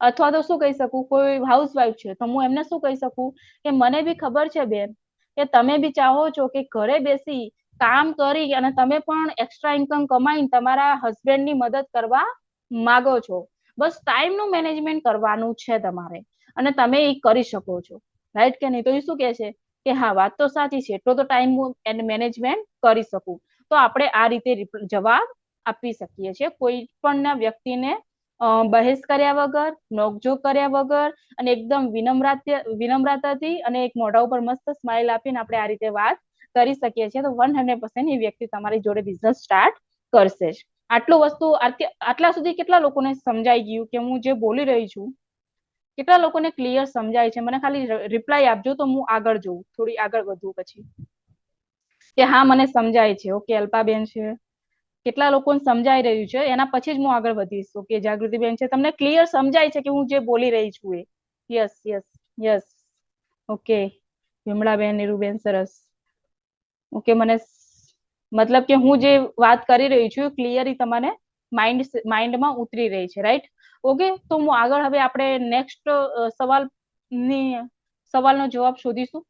અથવા તો શું કહી શકું, કોઈ હાઉસવાઈફ છે તો હું એમને શું કહી શકું કે મને બી ખબર છે બેન કે તમે બી ચાહો છો કે ઘરે બેસી કામ કરી અને તમે પણ એક્સ્ટ્રા ઇન્કમ કમાઈને તમારા હસબન્ડની મદદ કરવા માંગો છો. બસ ટાઈમનું મેનેજમેન્ટ કરવાનું છે તમારે અને તમે એ કરી શકો છો, રાઈટ કે નહીં? તો એ શું કહે છે કે હા, વાત તો સાચી છે, એટલો તો ટાઈમ હું મેનેજમેન્ટ કરી શકું. તો આપણે આ રીતે જવાબ આપી શકીએ છીએ કોઈ પણ વ્યક્તિને બહેસ કર્યા વગર, નોકઝોક કર્યા વગર અને એકદમ વિનમ્રતાથી અને એક મોઢા ઉપર મસ્ત સ્માઇલ આપીને આપણે આ રીતે વાત કરી શકીએ છીએ. તો 100% એ વ્યક્તિ તમારી જોડે બિઝનેસ સ્ટાર્ટ કરશે જ. આટલું વસ્તુ આટલા સુધી કેટલા લોકોને સમજાઈ ગયું કે હું જે બોલી રહી છું કેટલા લોકોને ક્લિયર સમજાય છે? મને ખાલી રિપ્લાય આપજો તો હું આગળ જઉં, થોડી આગળ વધું પછી કે હા મને સમજાય છે. ઓકે અલ્પાબેન છે, કેટલા લોકોને સમજાઈ રહ્યું છે એના પછી જ હું આગળ વધીશ. ઓકે જાગૃતિબેન છે, તમને ક્લિયર સમજાય છે કે હું જે બોલી રહી છું એ? Yes yes yes. Okay Vimlaben, Niruben, સરસ. ઓકે મને મતલબ કે હું જે વાત કરી રહી છું ક્લિયરલી તમને માઇન્ડમાં ઉતરી રહી છે, રાઈટ? ઓકે તો હું આગળ હવે આપણે નેક્સ્ટ સવાલનો જવાબ શોધીશું.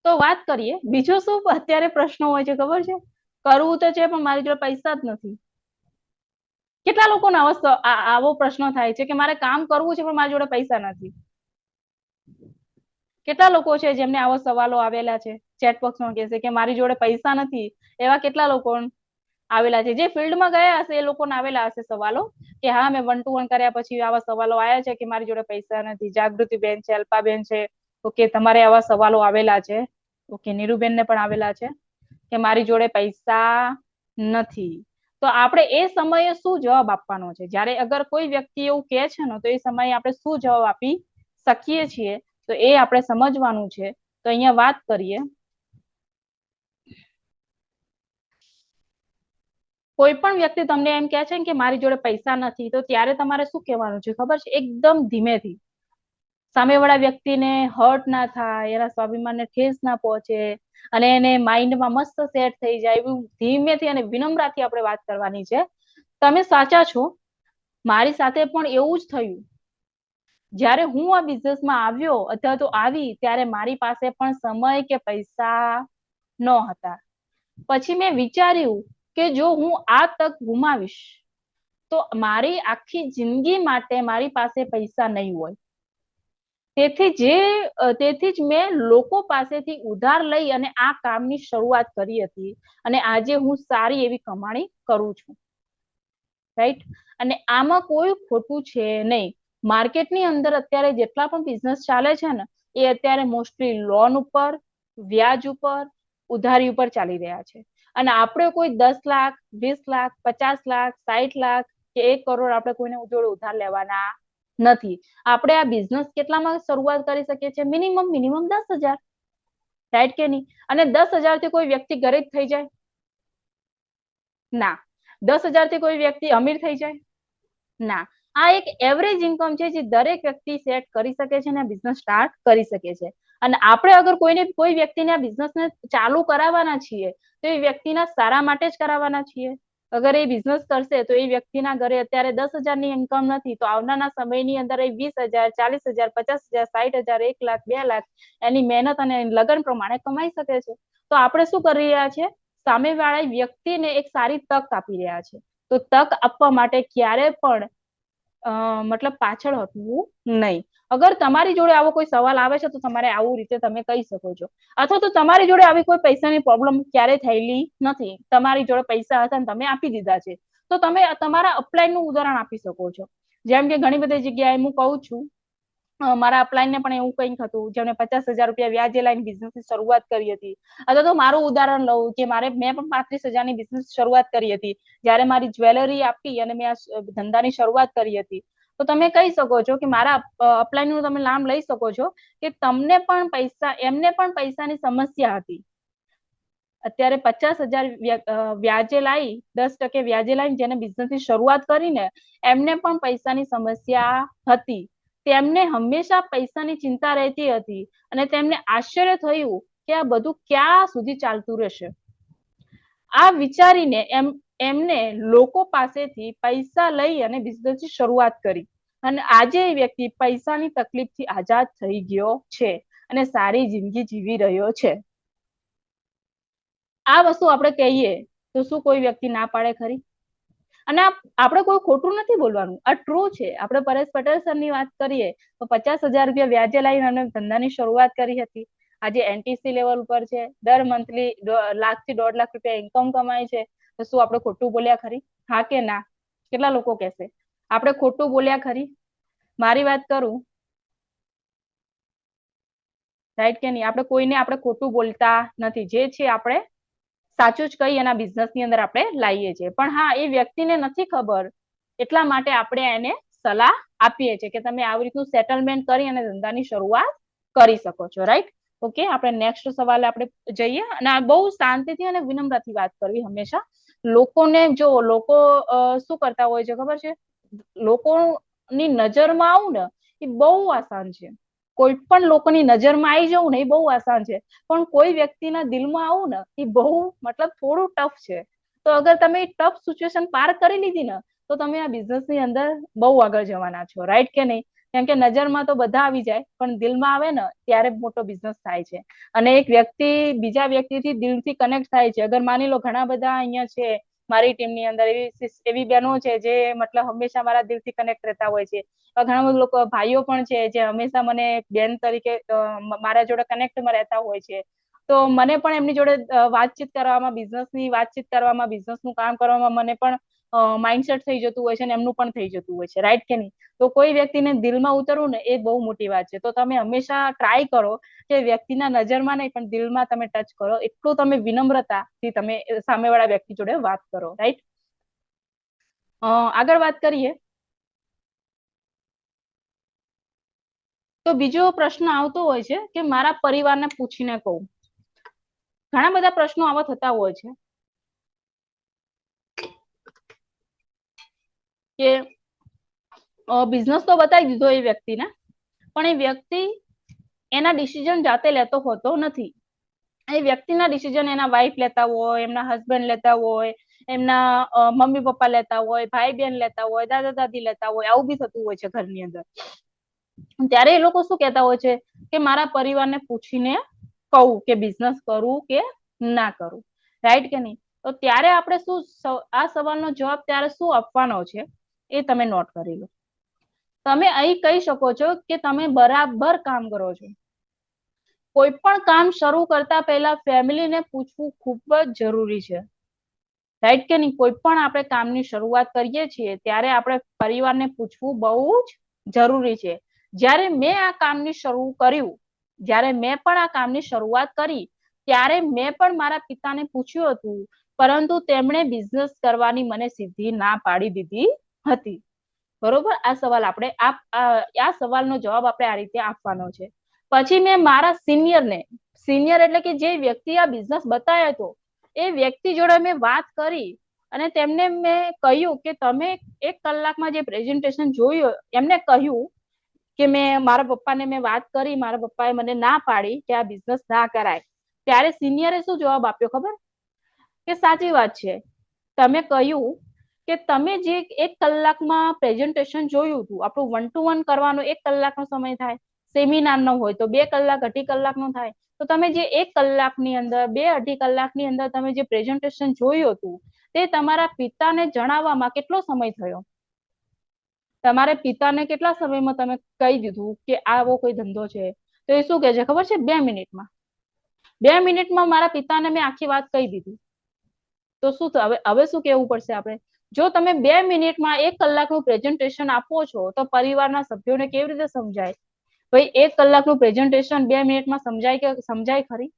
તો વાત કરીએ બીજો શું અત્યારે પ્રશ્ન હોય છે ખબર છે? કરવું તો છે પણ મારી જોડે પૈસા જ નથી. કેટલા લોકોને આવો પ્રશ્ન થાય છે કે મારે કામ કરવું છે પણ મારી જોડે પૈસા નથી? કેટલા લોકો છે જેમને આવા સવાલો આવેલા છે? ચેટ બોક્સમાં કહેશે કે મારી જોડે પૈસા નથી. એવા કેટલા લોકો આવેલા છે? જે ફિલ્ડમાં ગયા હશે એ લોકોને આવેલા હશે સવાલો કે હા મેં 1 to 1 કર્યા પછી આવા સવાલો આવ્યા છે કે મારી જોડે પૈસા નથી. જાગૃતિબેન છે, અલ્પાબેન છે, ઓકે તમારે આવા સવાલો આવેલા છે. ઓકે નીરુબેન ને પણ આવેલા છે કે મારી જોડે પૈસા નથી. તો આપણે એ સમયે શું જવાબ આપવાનો છે? જ્યારે અગર કોઈ વ્યક્તિ એવું કહે છે ને તો એ સમયે આપણે શું જવાબ આપી શકીએ છીએ તો એ આપણે સમજવાનું છે. તો અહીંયા વાત કરીએ, કોઈ પણ વ્યક્તિ તમને એમ કહે છે કે મારી જોડે પૈસા નથી તો ત્યારે તમારે શું કહેવાનું છે ખબર છે? એકદમ ધીમેથી, સામેવાળા વ્યક્તિને હર્ટ ના થાય, એના સ્વાભિમાનને ઠેસ ના પહોંચે અને એને માઇન્ડમાં મસ્ત સેટ થઈ જાય એવું ધીમેથી અને વિનમ્રતાથી આપણે વાત કરવાની છે. તમે સાચા છો, મારી સાથે પણ એવું જ થયું. જ્યારે હું આ બિઝનેસમાં આવ્યો અથવા તો આવી ત્યારે મારી પાસે પણ સમય કે પૈસા ન હતા. પછી મેં વિચાર્યું કે જો હું આ તક ગુમાવીશ તો મારી આખી જિંદગી માટે મારી પાસે પૈસા નહીં હોય. તેથી જ મેં લોકો પાસેથી ઉધાર લઈ અને આ કામની શરૂઆત કરી હતી અને આજે હું સારી એવી કમાણી કરું છું, રાઈટ? અને આમાં કોઈ ખોટું છે નહીં. માર્કેટની અંદર અત્યારે જેટલા પણ બિઝનેસ ચાલે છે ને એ અત્યારે મોસ્ટલી લોન ઉપર, વ્યાજ ઉપર, ઉધારી ઉપર ચાલી રહ્યા છે. અને આપણે કોઈ 10 લાખ, 20 લાખ, 50 લાખ, 60 લાખ કે 1 કરોડ આપણે કોઈને જોડે ઉધાર લેવાના નથી. આપણે આ બિઝનેસ કેટલામાં શરૂઆત કરી શકીએ છીએ? મિનિમમ 10,000, રાઈટ કે નહીં? અને 10,000 થી કોઈ વ્યક્તિ ગરીબ થઈ જાય? ના. 10,000 થી કોઈ વ્યક્તિ અમીર થઈ જાય? ના. આ એક એવરેજ ઇન્કમ છે જે દરેક વ્યક્તિ સેટ કરી શકે છે અને બિઝનેસ સ્ટાર્ટ કરી શકે છે. અને આપણે અગર કોઈ વ્યક્તિને આ બિઝનેસને ચાલુ કરાવવાના છીએ તો એ વ્યક્તિના સારા માટે જ કરાવવાના છીએ. અગર એ બિઝનેસ કરશે તો એ વ્યક્તિના ઘરે અત્યારે 10,000ની ઇન્કમ નથી તો આવનારા સમયની અંદર એ 20,000, 40,000, 50,000, 60,000, 1 લાખ, 2 લાખ એની મહેનત અને લગન પ્રમાણે કમાઈ શકે છે. તો આપણે શું કરી રહ્યા છે? સામેવાળા વ્યક્તિને એક સારી તક આપી રહ્યા છે. તો તક આપવા માટે ક્યારે પણ મતલબ પાછળ હટવું નહીં. અગર તમારી જોડે આવો કોઈ સવાલ આવે છે તો તમારે આવું રીતે તમે કહી શકો છો. અથવા તો તમારી જોડે આવી કોઈ પૈસાની પ્રોબ્લેમ ક્યારે થયેલી નથી, તમારી જોડે પૈસા હતા ને તમે આપી દીધા છે, તો તમે તમારા અપલાઈનનું ઉદાહરણ આપી શકો છો. જેમ કે ઘણી બધી જગ્યાએ હું કહું છું મારા અપલાઈનને પણ એવું કંઈક હતું જેમણે 50,000 રૂપિયા વ્યાજે લઈને બિઝનેસની શરૂઆત કરી હતી. અથવા તો મારું ઉદાહરણ લઉં કે મેં પણ 35,000ની બિઝનેસ શરૂઆત કરી હતી જ્યારે મારી જ્વેલરી આપી અને મેં આ ધંધાની શરૂઆત કરી હતી. તો તમે કહી શકો છો કે મારા અપલાઈનનું તમે નામ લઈ શકો છો કે એમને પણ પૈસાની સમસ્યા હતી. અત્યારે 50,000 વ્યાજે લાવી 10% વ્યાજે લાવીને જેને બિઝનેસની શરૂઆત કરીને એમને પણ પૈસાની સમસ્યા હતી. તેમને હંમેશા પૈસાની ચિંતા રહેતી હતી અને તેમને આશ્ચર્ય થયું કે આ બધું ક્યાં સુધી ચાલતું રહેશે. આ વિચારીને એમને લોકો પાસેથી પૈસા લઈ અને બિઝનેસની શરૂઆત કરી અને આજે એ વ્યક્તિ પૈસાની તકલીફથી આઝાદ થઈ ગયો છે અને સારી જિંદગી જીવી રહ્યો છે. આ વસ્તુ આપણે કહીએ તો શું કોઈ વ્યક્તિ ના પાડે ખરી? અને આપણે કોઈ ખોટું નથી બોલવાનું, આ ટ્રુ છે. આપણે પરેશ પટેલ સરની વાત કરીએ તો 50,000 રૂપિયા વ્યાજે લાવીને ધંધાની શરૂઆત કરી હતી આજે એનટીસી લેવલ ઉપર છે, દર મંથલી 1 થી 1.5 લાખ રૂપિયા ઇન્કમ કમાય છે, તો શું આપણે ખોટું બોલ્યા ખરી? હા કે ના? કેટલા લોકો કહેશે આપણે ખોટું બોલ્યા ખરી? મારી વાત કરું, રાઈટ કે નહીં? આપણે કોઈને આપણે ખોટું બોલતા નથી, જે છે આપણે સાચું જ કહી એના બિઝનેસ ની અંદર આપણે લાવીએ છીએ. પણ હા, એ વ્યક્તિને નથી ખબર, એટલા માટે આપણે એને સલાહ આપીએ છીએ કે તમે આવી રીતનું સેટલમેન્ટ કરી અને ધંધાની શરૂઆત કરી શકો છો. રાઈટ? ઓકે, આપણે નેક્સ્ટ સવાલ આપણે જઈએ. અને બહુ શાંતિથી અને વિનમ્રથી વાત કરવી હંમેશા. લોકોને જો લોકો શું કરતા હોય છે ખબર છે? લોકોની નજરમાં આવું ને એ બહુ આસાન છે. કોઈ પણ લોકોની નજરમાં આવી જવું ને એ બહુ આસાન છે, પણ કોઈ વ્યક્તિના દિલમાં આવું ને એ બહુ મતલબ થોડું ટફ છે. તો અગર તમે ટફ સિચ્યુએશન પાર કરી લીધી ને તો તમે આ બિઝનેસ ની અંદર બહુ આગળ જવાના છો. રાઈટ કે નહીં? કેમ કે નજરમાં તો બધા આવી જાય, પણ દિલમાં આવે ને ત્યારે મોટો બિઝનેસ થાય છે. અને એક વ્યક્તિ બીજા વ્યક્તિથી દિલથી કનેક્ટ થાય છે. અગર માની લો ઘણા બધા અહીંયા છે મારી ટીમની અંદર એવી બહેનો છે જે મતલબ હંમેશા મારા દિલથી કનેક્ટ રહેતા હોય છે. ઘણા બધા લોકો ભાઈઓ પણ છે જે હંમેશા મને બેન તરીકે મારા જોડે કનેક્ટમાં રહેતા હોય છે. તો મને પણ એમની જોડે વાતચીત કરવામાં, બિઝનેસની વાતચીત કરવામાં, બિઝનેસનું કામ કરવામાં મને પણ માઇન્ડસેટ થઈ જતું હોય છે અને એમનું પણ થઈ જતું હોય છે. રાઈટ કે નહીં? તો કોઈ વ્યક્તિને દિલમાં ઉતરવું ને એ બહુ મોટી વાત છે. તો તમે હંમેશા ટ્રાય કરો કે વ્યક્તિના નજરમાં નહીં પણ દિલમાં તમે ટચ કરો. એટલું તમે વિનમ્રતાથી તમે સામેવાળા વ્યક્તિ જોડે વાત કરો. રાઈટ? આગળ વાત કરીએ તો બીજો પ્રશ્ન આવતો હોય છે કે મારા પરિવારને પૂછીને કહું. ઘણા બધા પ્રશ્નો આવા થતા હોય છે કે બિઝનેસ તો બતાવી દીધો એ વ્યક્તિને, પણ એ વ્યક્તિ એના ડિસિઝન જાતે લેતો હોતો નથી. એ વ્યક્તિના ડિસિઝન એના વાઈફ લેતા હોય, એમના હસબન્ડ લેતા હોય, એમના મમ્મી પપ્પા લેતા હોય, ભાઈ બહેન લેતા હોય, દાદા દાદી લેતા હોય, આવું બી થતું હોય છે ઘરની અંદર. ત્યારે એ લોકો શું કહેતા હોય છે કે મારા પરિવારને પૂછીને કહું કે બિઝનેસ કરું કે ના કરું. રાઈટ કે નહીં? તો ત્યારે આપણે શું આ સવાલનો જવાબ ત્યારે શું આપવાનો છે એ તમે નોટ કરી લો. તમે અહીં કહી શકો છો કે તમે બરાબર કામ કરો છો. કોઈ પણ કામ શરૂ કરતા પહેલા ફેમિલીને પૂછવું ખૂબ જ જરૂરી છે. રાઈટ કે નહીં? કોઈ પણ આપણે કામની શરૂઆત કરીએ છીએ ત્યારે આપણે પરિવારને પૂછવું બહુ જ જરૂરી છે. જ્યારે મેં આ કામની શરૂઆત કરી ત્યારે મેં પણ મારા પિતાને પૂછ્યું હતું, પરંતુ તેમણે બિઝનેસ કરવાની મને સીધી ના પાડી દીધી હતી. બરોબર? આ સવાલ આપણે આ સવાલનો જવાબ આપણે આ રીતે આપવાનો છે. પછી મેં મારા સિનિયર એટલે કે જે વ્યક્તિ આ બિઝનેસ બતાવ્યો હતો એ વ્યક્તિ જોડે મેં વાત કરી અને તેમને મેં કહ્યું કે તમે 1 કલાકમાં જે પ્રેઝન્ટેશન જોયું, એમને કહ્યું કે મારા પપ્પાને મેં વાત કરી, મારા પપ્પાએ મને ના પાડી કે આ બિઝનેસ ના કરાય. ત્યારે સિનિયરે શું જવાબ આપ્યો ખબર? કે સાચી વાત છે, તમે કહ્યું કે તમે જે 1 કલાકમાં પ્રેઝન્ટેશન જોયું હતું, આપણું 1 to 1 કરવાનો 1 કલાકનો સમય થાય, સેમિનાર નો હોય તો 2 કલાક, 2.5 કલાકનો થાય. તો તમે જે 1 કલાકની અંદર, 2-2.5 કલાકની અંદર તમે જે પ્રેઝન્ટેશન જોયું હતું તે તમારા પિતાને જણાવવામાં કેટલો સમય થયો? તમારે પિતાને કેટલા સમયમાં તમે કહી દીધું કે આવો કોઈ ધંધો છે? તો એ શું કહે છે ખબર છે? 2 મિનિટમાં. 2 મિનિટમાં મારા પિતાને મેં આખી વાત કહી દીધી. તો શું હવે શું કહેવું પડશે આપણે? જો તમે 2 મિનિટમાં 1 કલાકનું પ્રેઝન્ટેશન આપો છો તો પરિવારના સભ્યોને કેવી રીતે સમજાય? ભાઈ 1 કલાકનું પ્રેઝન્ટેશન 2 મિનિટમાં સમજાય ખરી?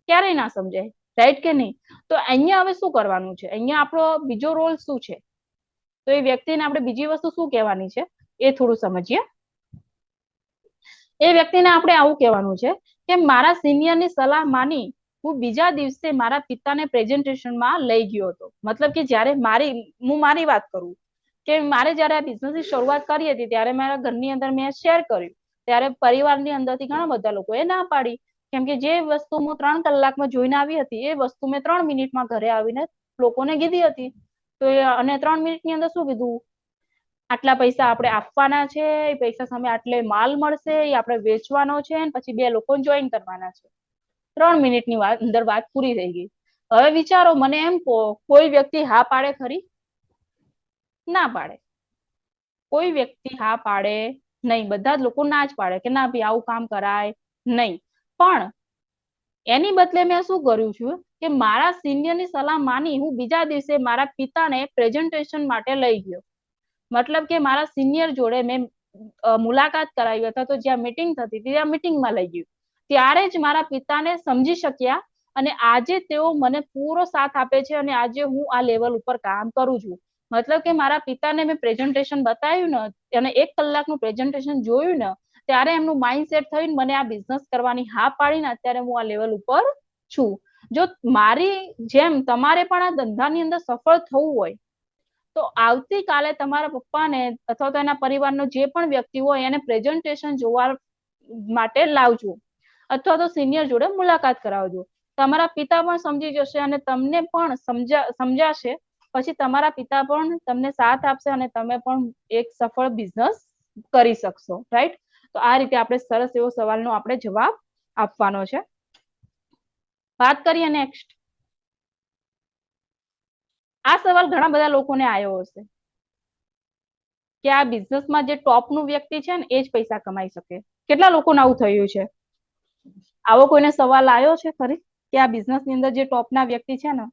ક્યારેય ના સમજાય. રાઈટ કે નહીં? તો અહીંયા હવે શું કરવાનું છે? અહીંયા આપણો બીજો રોલ શું છે? તો એ વ્યક્તિને આપણે બીજી વસ્તુ શું કહેવાની છે એ થોડું સમજીએ. એ વ્યક્તિને આપણે આવું કહેવાનું છે કે મારા સિનિયરની સલાહ માની હું બીજા દિવસે મારા પિતાને પ્રેઝન્ટેશનમાં લઈ ગયો હતો. મતલબ કે જ્યારે હું મારી વાત કરું કે મારે જ્યારે આ બિઝનેસની શરૂઆત કરી હતી ત્યારે મારા ઘરની અંદર મેં શેર કર્યું, ત્યારે પરિવારની અંદરથી ઘણા બધા લોકોએ ના પાડી. કેમ કે જે વસ્તુ હું 3 કલાકમાં જોઈને આવી હતી એ વસ્તુ મેં 3 મિનિટમાં ઘરે આવીને લોકોને કીધી હતી. તો અને 3 મિનિટની અંદર શું કીધું? આટલા પૈસા આપણે આપવાના છે, એ પૈસા સામે આટલે માલ મળશે, એ આપણે વેચવાનો છે, પછી 2 લોકો જોઈન કરવાના છે. 3 મિનિટની અંદર વાત પૂરી થઈ ગઈ. હવે વિચારો, મને એમ કહો, કોઈ વ્યક્તિ હા પાડે ખરી? ના પાડે. કોઈ વ્યક્તિ હા પાડે નહીં. બધા જ લોકો ના જ પાડે કે ના ભાઈ આવું કામ કરાય નહીં. પણ એની બદલે મેં શું કર્યું છું કે મારા સિનિયરની સલાહ માની હું બીજા દિવસે મારા પિતાને પ્રેઝન્ટેશન માટે લઈ ગયો. મતલબ કે મારા સિનિયર જોડે મેં મુલાકાત કરાવી અથવા તો જ્યાં મીટિંગ થતી હતી ત્યાં મીટિંગમાં લઈ ગયું. ત્યારે જ મારા પિતાને સમજી શક્યા અને આજે તેઓ મને પૂરો સાથ આપે છે અને આજે હું આ લેવલ ઉપર કામ કરું છું. મતલબ કે મારા પિતાને મેં પ્રેઝન્ટેશન બતાવ્યું ને અને 1 કલાકનું પ્રેઝન્ટેશન જોયું ને ત્યારે એમનું માઇન્ડસેટ થઈને મને આ બિઝનેસ કરવાની હા પાડીને અત્યારે હું આ લેવલ ઉપર છું. જો મારી જેમ તમારે પણ આ ધંધાની અંદર સફળ થવું હોય તો આવતીકાલે તમારા પપ્પાને અથવા તો એના પરિવારનો જે પણ વ્યક્તિ હોય એને પ્રેઝન્ટેશન જોવા માટે લાવજો અથવા તો સિનિયર જોડે મુલાકાત કરાવજો. તમારા પિતા પણ સમજી જશે અને તમને પણ સમજાશે. પછી તમારા પિતા પણ તમને સાથ આપશે અને તમે પણ એક સફળ બિઝનેસ કરી શકશો. રાઈટ? તો આ રીતે આપણે સરસ એવો સવાલનો આપણે જવાબ આપવાનો છે. વાત કરીએ નેક્સ્ટ. આ સવાલ ઘણા બધા લોકોને આવ્યો હશે કે આ બિઝનેસમાં જે ટોપનું વ્યક્તિ છે ને એ જ પૈસા કમાઈ શકે. કેટલા લોકોને આવું થયું છે? આવો કોઈને સવાલ આવ્યો છે ખરી કે આ બિઝનેસની અંદર જે ટોપના વ્યક્તિ છે ને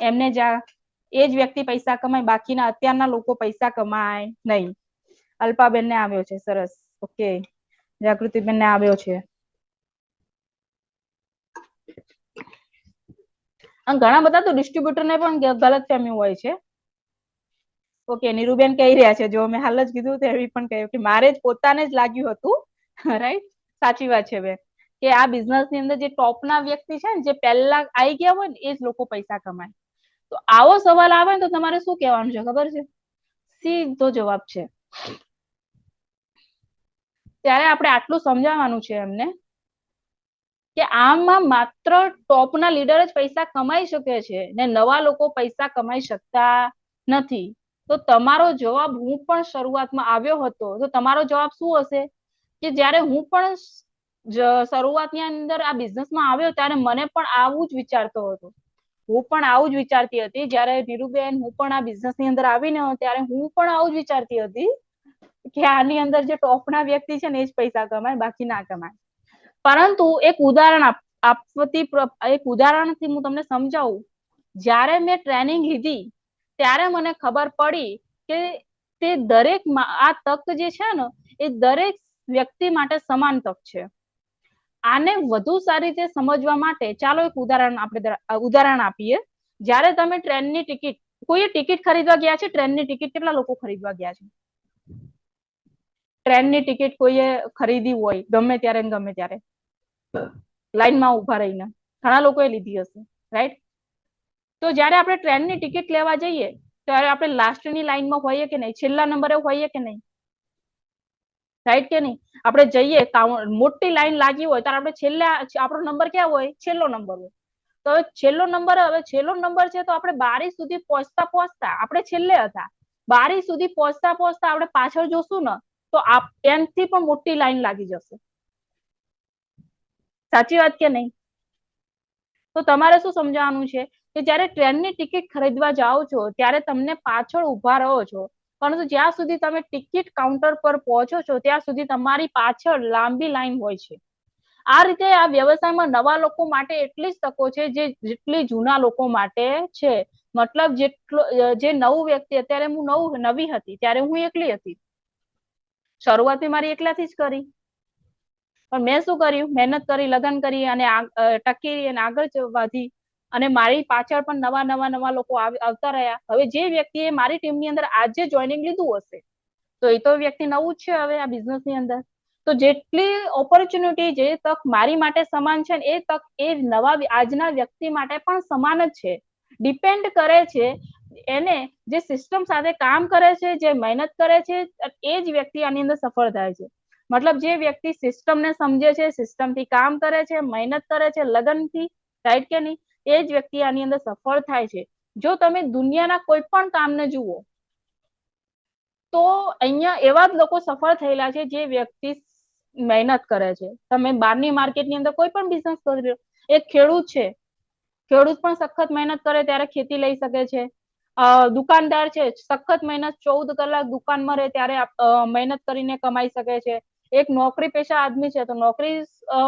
એમને જ એ જ વ્યક્તિ પૈસા કમાય, બાકીના અત્યારના લોકો પૈસા કમાય નહીં? અલ્પાબેનને આવ્યો છે. સરસ. ઓકે. જાગૃતિબેનને આવ્યો છે. ઘણા બધા તો ડિસ્ટ્રીબ્યુટરને પણ ગલતફહેમી હોય છે. ઓકે, નીરુબેન કહી રહ્યા છે, જો મેં હાલ જ કીધું તેવી પણ કહ્યું કે મારે જ પોતાને જ લાગ્યું હતું. રાઈટ? સાચી વાત છે બેન કે આ બિઝનેસની અંદર જે ટોપના વ્યક્તિ છે ને જે પહેલા આવી ગયા હોય ને એ જ લોકો પૈસા કમાય. તો આવો સવાલ આવે ને તો તમારે શું કહેવાનું છે ખબર છે? સીધો જવાબ છે. ત્યારે આપણે આટલું સમજાવવાનું છે એમને કે આમાં માત્ર ટોપના લીડર જ પૈસા કમાઈ શકે છે ને નવા લોકો પૈસા કમાઈ શકતા નથી. તો તમારો જવાબ હું પણ શરૂઆતમાં આવ્યો હતો તો તમારો જવાબ શું હશે કે જ્યારે હું પણ શરૂઆતની અંદર આ બિઝનેસમાં આવ્યો ત્યારે મને પણ આવું જ વિચારતો હતો. હું પણ આવું જ વિચારતી હતી. જ્યારે નીરુબેન હું પણ આ બિઝનેસની અંદર આવીને ત્યારે હું પણ આવું જ વિચારતી હતી કે આની અંદર જે ટોપના વ્યક્તિ છે ને એ જ પૈસા કમાય, બાકી ના કમાય. પરંતુ એક ઉદાહરણથી હું તમને સમજાવું. જ્યારે મેં ટ્રેનિંગ લીધી ત્યારે મને ખબર પડી કે તે દરેક આ તક જે છે ને એ દરેક વ્યક્તિ માટે સમાન તક છે. આને વધુ સારી રીતે સમજવા માટે ચાલો એક ઉદાહરણ આપીએ. જ્યારે તમે ટ્રેનની ટિકિટ, કોઈએ ટિકિટ ખરીદવા ગયા છે? ટ્રેનની ટિકિટ કેટલા લોકો ખરીદવા ગયા છે? ટ્રેનની ટિકિટ કોઈએ ખરીદી હોય ગમે ત્યારે લાઈનમાં ઉભા રહીને ઘણા લોકોએ લીધી હશે. રાઈટ? તો જ્યારે આપણે ટ્રેનની ટિકિટ લેવા જઈએ ત્યારે આપણે લાસ્ટની લાઈનમાં હોઈએ કે નહીં? છેલ્લા નંબરે હોઈએ કે નહીં? રાઈટ કે નહીં? આપણે જઈએ મોટી લાઈન લાગી હોય ત્યારે આપણે છેલ્લા આપણો નંબર ક્યાં હોય? છેલ્લો નંબર હોય. તો હવે છેલ્લો નંબર છે તો આપણે બારી સુધી પહોંચતા આપણે છેલ્લે હતા. બારી સુધી પહોંચતા આપણે પાછળ જોશું ને તો એનથી પણ મોટી લાઈન લાગી જશે. સાચી વાત કે નહીં? તો તમારે શું સમજાવવાનું છે કે જ્યારે ટ્રેનની ટિકિટ ખરીદવા જાઓ છો ત્યારે તમને પાછળ ઉભા રહો છો, પરંતુ જ્યાં સુધી તમે ટિકિટ કાઉન્ટર પર પહોંચો છો ત્યાં સુધી તમારી પાછળ લાંબી લાઈન હોય છે. આ રીતે આ વ્યવસાયમાં નવા લોકો માટે એટલી જ તકો છે જેટલી જૂના લોકો માટે છે. મતલબ જે નવું વ્યક્તિ, અત્યારે હું નવી હતી ત્યારે હું એકલી હતી. શરૂઆત મારી એકલાથી જ કરી. પણ મેં શું કર્યું? મહેનત કરી, લગન કરી અને ટકી અને આગળ વધી અને મારી પાછળ પણ નવા લોકો આવતા રહ્યા. હવે જે વ્યક્તિએ મારી ટીમની અંદર આજે જોઈનિંગ લીધું હશે તો એ તો વ્યક્તિ નવું જ છે હવે આ બિઝનેસની અંદર. તો જેટલી ઓપોર્ચ્યુનિટી, જે તક મારી માટે સમાન છે એ તક એ આજના વ્યક્તિ માટે પણ સમાન જ છે. ડિપેન્ડ કરે છે એને જે સિસ્ટમ સાથે કામ કરે છે, જે મહેનત કરે છે એ જ વ્યક્તિ આની અંદર સફળ થાય છે. મતલબ જે વ્યક્તિ સિસ્ટમને સમજે છે, સિસ્ટમથી કામ કરે છે, મહેનત કરે છે લગનથી, રાઈટ કે નહીં, એ જ વ્યક્તિ આની અંદર સફળ થાય છે. જો તમે દુનિયાના કોઈ પણ કામને જુઓ તો અહીંયા એવા જ લોકો સફળ થયેલા છે જે વ્યક્તિ મહેનત કરે છે. તમે બહારની માર્કેટની અંદર કોઈ પણ બિઝનેસ કરી લો, એક ખેડૂત છે, ખેડૂત પણ સખત મહેનત કરે ત્યારે ખેતી લઈ શકે છે. દુકાનદાર છે, સખત મહેનત 14 કલાક દુકાનમાં રહે ત્યારે મહેનત કરીને કમાઈ શકે છે. એક નોકરી પેશા આદમી છે તો નોકરી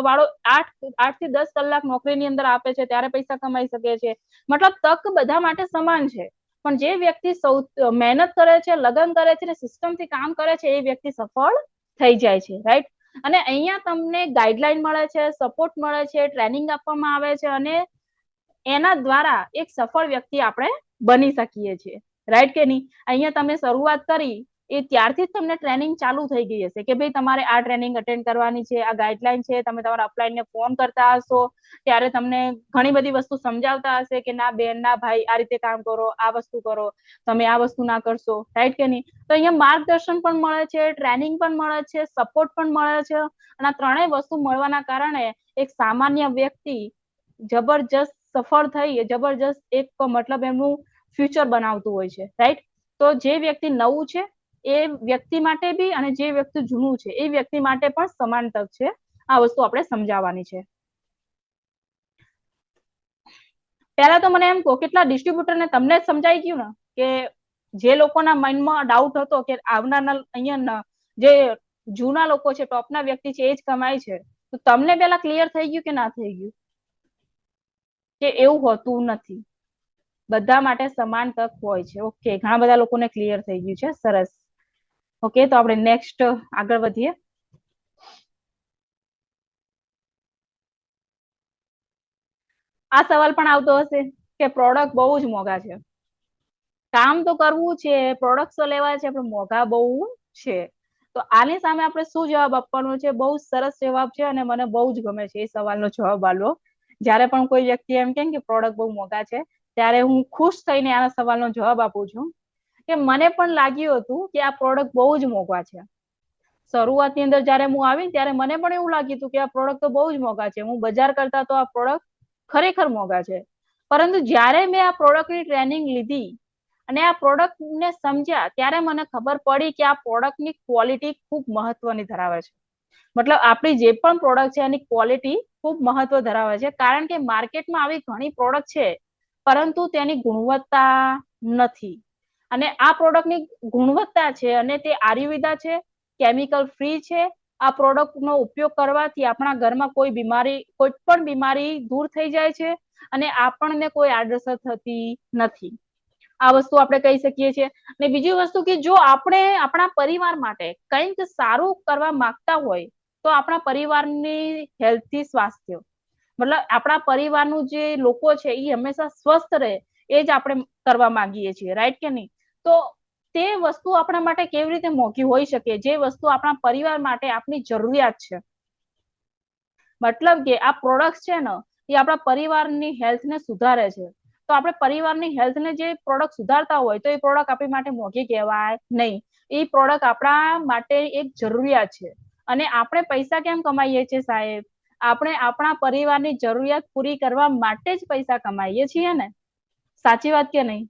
વાળો 8 થી 10 કલાક નોકરીની અંદર આપે છે ત્યારે પૈસા કમાઈ શકે છે. મતલબ તક બધા માટે સમાન છે, પણ જે વ્યક્તિ મહેનત કરે છે, લગન કરે છે, સિસ્ટમથી કામ કરે છે, એ વ્યક્તિ સફળ થઈ જાય છે, રાઈટ. અને અહીંયા તમને ગાઈડલાઈન મળે છે, સપોર્ટ મળે છે, ટ્રેનિંગ આપવામાં આવે છે, અને એના દ્વારા એક સફળ વ્યક્તિ આપણે બની શકીએ છીએ, રાઈટ કે નહીં. અહીંયા તમે શરૂઆત કરી એ ત્યારથી જ તમને ટ્રેનિંગ ચાલુ થઈ ગઈ હશે કે ભાઈ તમારે આ ટ્રેનિંગ અટેન્ડ કરવાની છે, આ ગાઈડલાઈન છે, તમે તમારા અપલાઈનને ફોન કરતા હશો ત્યારે તમને ઘણી બધી વસ્તુ સમજાવતા હશે કે ના બેન, ના ભાઈ, આ રીતે કામ કરો, આ વસ્તુ કરો, તમે આ વસ્તુ ના કરશો, રાઈટ કે નહીં. તો અહીંયા માર્ગદર્શન પણ મળે છે, ટ્રેનિંગ પણ મળે છે, સપોર્ટ પણ મળે છે, અને આ ત્રણેય વસ્તુ મળવાના કારણે એક સામાન્ય વ્યક્તિ જબરજસ્ત સફળ થઈ જબરજસ્ત એક મતલબ એમનું ફ્યુચર બનાવતું હોય છે, રાઈટ. તો જે વ્યક્તિ નવું છે એ વ્યક્તિ માટે બી અને જે વ્યક્તિ જૂનું છે એ વ્યક્તિ માટે પણ સમાન તક છે. આ વસ્તુ આપણે સમજાવવાની છે. પહેલા તો મને એમ કહો, કેટલા ડિસ્ટ્રીબ્યુટરને તમને સમજાઈ ગયું ને કે જે લોકોના મનમાં ડાઉટ હતો કે આવનારના અહીંયા જે જૂના લોકો છે, ટોપના વ્યક્તિ છે, એ જ કમાય છે, તો તમને પેલા ક્લિયર થઈ ગયું કે ના થઈ ગયું કે એવું હોતું નથી, બધા માટે સમાન તક હોય છે. ઓકે, ઘણા બધા લોકોને ક્લિયર થઈ ગયું છે, સરસ. ઓકે, તો આપણે નેક્સ્ટ આગળ વધીએ. આ સવાલ પણ આવતો હશે કે પ્રોડક્ટ બહુ જ મોંઘા છે, કામ તો કરવું છે, પ્રોડક્ટ તો લેવા છે, પણ મોંઘા બહુ છે. તો આની સામે આપણે શું જવાબ આપવાનો છે? બહુ સરસ જવાબ છે અને મને બહુ જ ગમે છે એ સવાલનો જવાબ આલો. જયારે પણ કોઈ વ્યક્તિ એમ કે પ્રોડક્ટ બહુ મોંઘા છે ત્યારે હું ખુશ થઈને આ સવાલનો જવાબ આપું છું કે મને પણ લાગ્યું હતું કે આ પ્રોડક્ટ બહુ જ મોંઘા છે. શરૂઆતની અંદર જયારે હું આવી ત્યારે મને પણ એવું લાગ્યું હતું કે આ પ્રોડક્ટ તો બહુ જ મોંઘા છે, હું બજાર કરતા તો આ પ્રોડક્ટ ખરેખર મોંઘા છે. પરંતુ જયારે મેં આ પ્રોડક્ટની ટ્રેનિંગ લીધી અને આ પ્રોડક્ટને સમજ્યા ત્યારે મને ખબર પડી કે આ પ્રોડક્ટની ક્વોલિટી ખૂબ મહત્વની ધરાવે છે. મતલબ આપણી જે પણ પ્રોડક્ટ છે એની ક્વોલિટી ખૂબ મહત્વ ધરાવે છે, કારણ કે માર્કેટમાં આવી ઘણી પ્રોડક્ટ છે પરંતુ તેની ગુણવત્તા નથી. અને આ પ્રોડક્ટની ગુણવત્તા છે અને તે આયુર્વેદા છે, કેમિકલ ફ્રી છે. આ પ્રોડક્ટનો ઉપયોગ કરવાથી આપણા ઘરમાં કોઈ પણ બીમારી દૂર થઈ જાય છે અને આપણને કોઈ આડઅસર થતી નથી. આ વસ્તુ આપણે કહી શકીએ છીએ. અને બીજી વસ્તુ કે જો આપણે આપણા પરિવાર માટે કંઈક સારું કરવા માંગતા હોય તો આપણા પરિવારની હેલ્થથી સ્વાસ્થ્ય, મતલબ આપણા પરિવારનું જે લોકો છે એ હંમેશા સ્વસ્થ રહે એ જ આપણે કરવા માંગીએ છીએ, રાઈટ કે નહીં? તો તે વસ્તુ આપણા માટે કેવી રીતે મોંઘી હોઈ શકે જે વસ્તુ આપણા પરિવાર માટે આપણી જરૂરિયાત છે? મતલબ કે આ પ્રોડક્ટ છે ને એ આપણા પરિવારની હેલ્થને સુધારે છે. તો આપણે પરિવારની હેલ્થને જે પ્રોડક્ટ સુધારતા હોય તો એ પ્રોડક્ટ આપણી માટે મોંઘી કહેવાય નહીં. એ પ્રોડક્ટ આપણા માટે એક જરૂરિયાત છે. અને આપણે પૈસા કેમ કમાઈએ છીએ સાહેબ? આપણે આપણા પરિવારની જરૂરિયાત પૂરી કરવા માટે જ પૈસા કમાઈએ છીએ ને, સાચી વાત કે નહીં?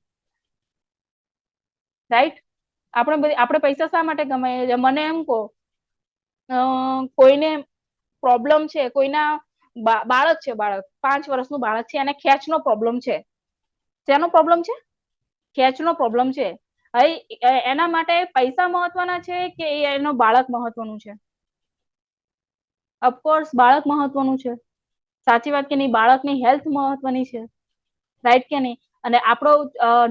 રાઈટ? આપણે પૈસા શા માટે કમાઈએ છીએ? મને એમ કહો, કોઈને પ્રોબ્લેમ છે, કોઈના બાળક છે, 5 વર્ષનું બાળક છે, એને ખેંચનો પ્રોબ્લેમ છે. શેનો પ્રોબ્લેમ છે? ખેંચનો પ્રોબ્લેમ છે. હવે એના માટે પૈસા મહત્વના છે કે એનો બાળક મહત્વનું છે? ઓફકોર્સ બાળક મહત્વનું છે. સાચી વાત કે નહીં? બાળકની હેલ્થ મહત્વની છે, રાઈટ કે નહીં? અને આપણો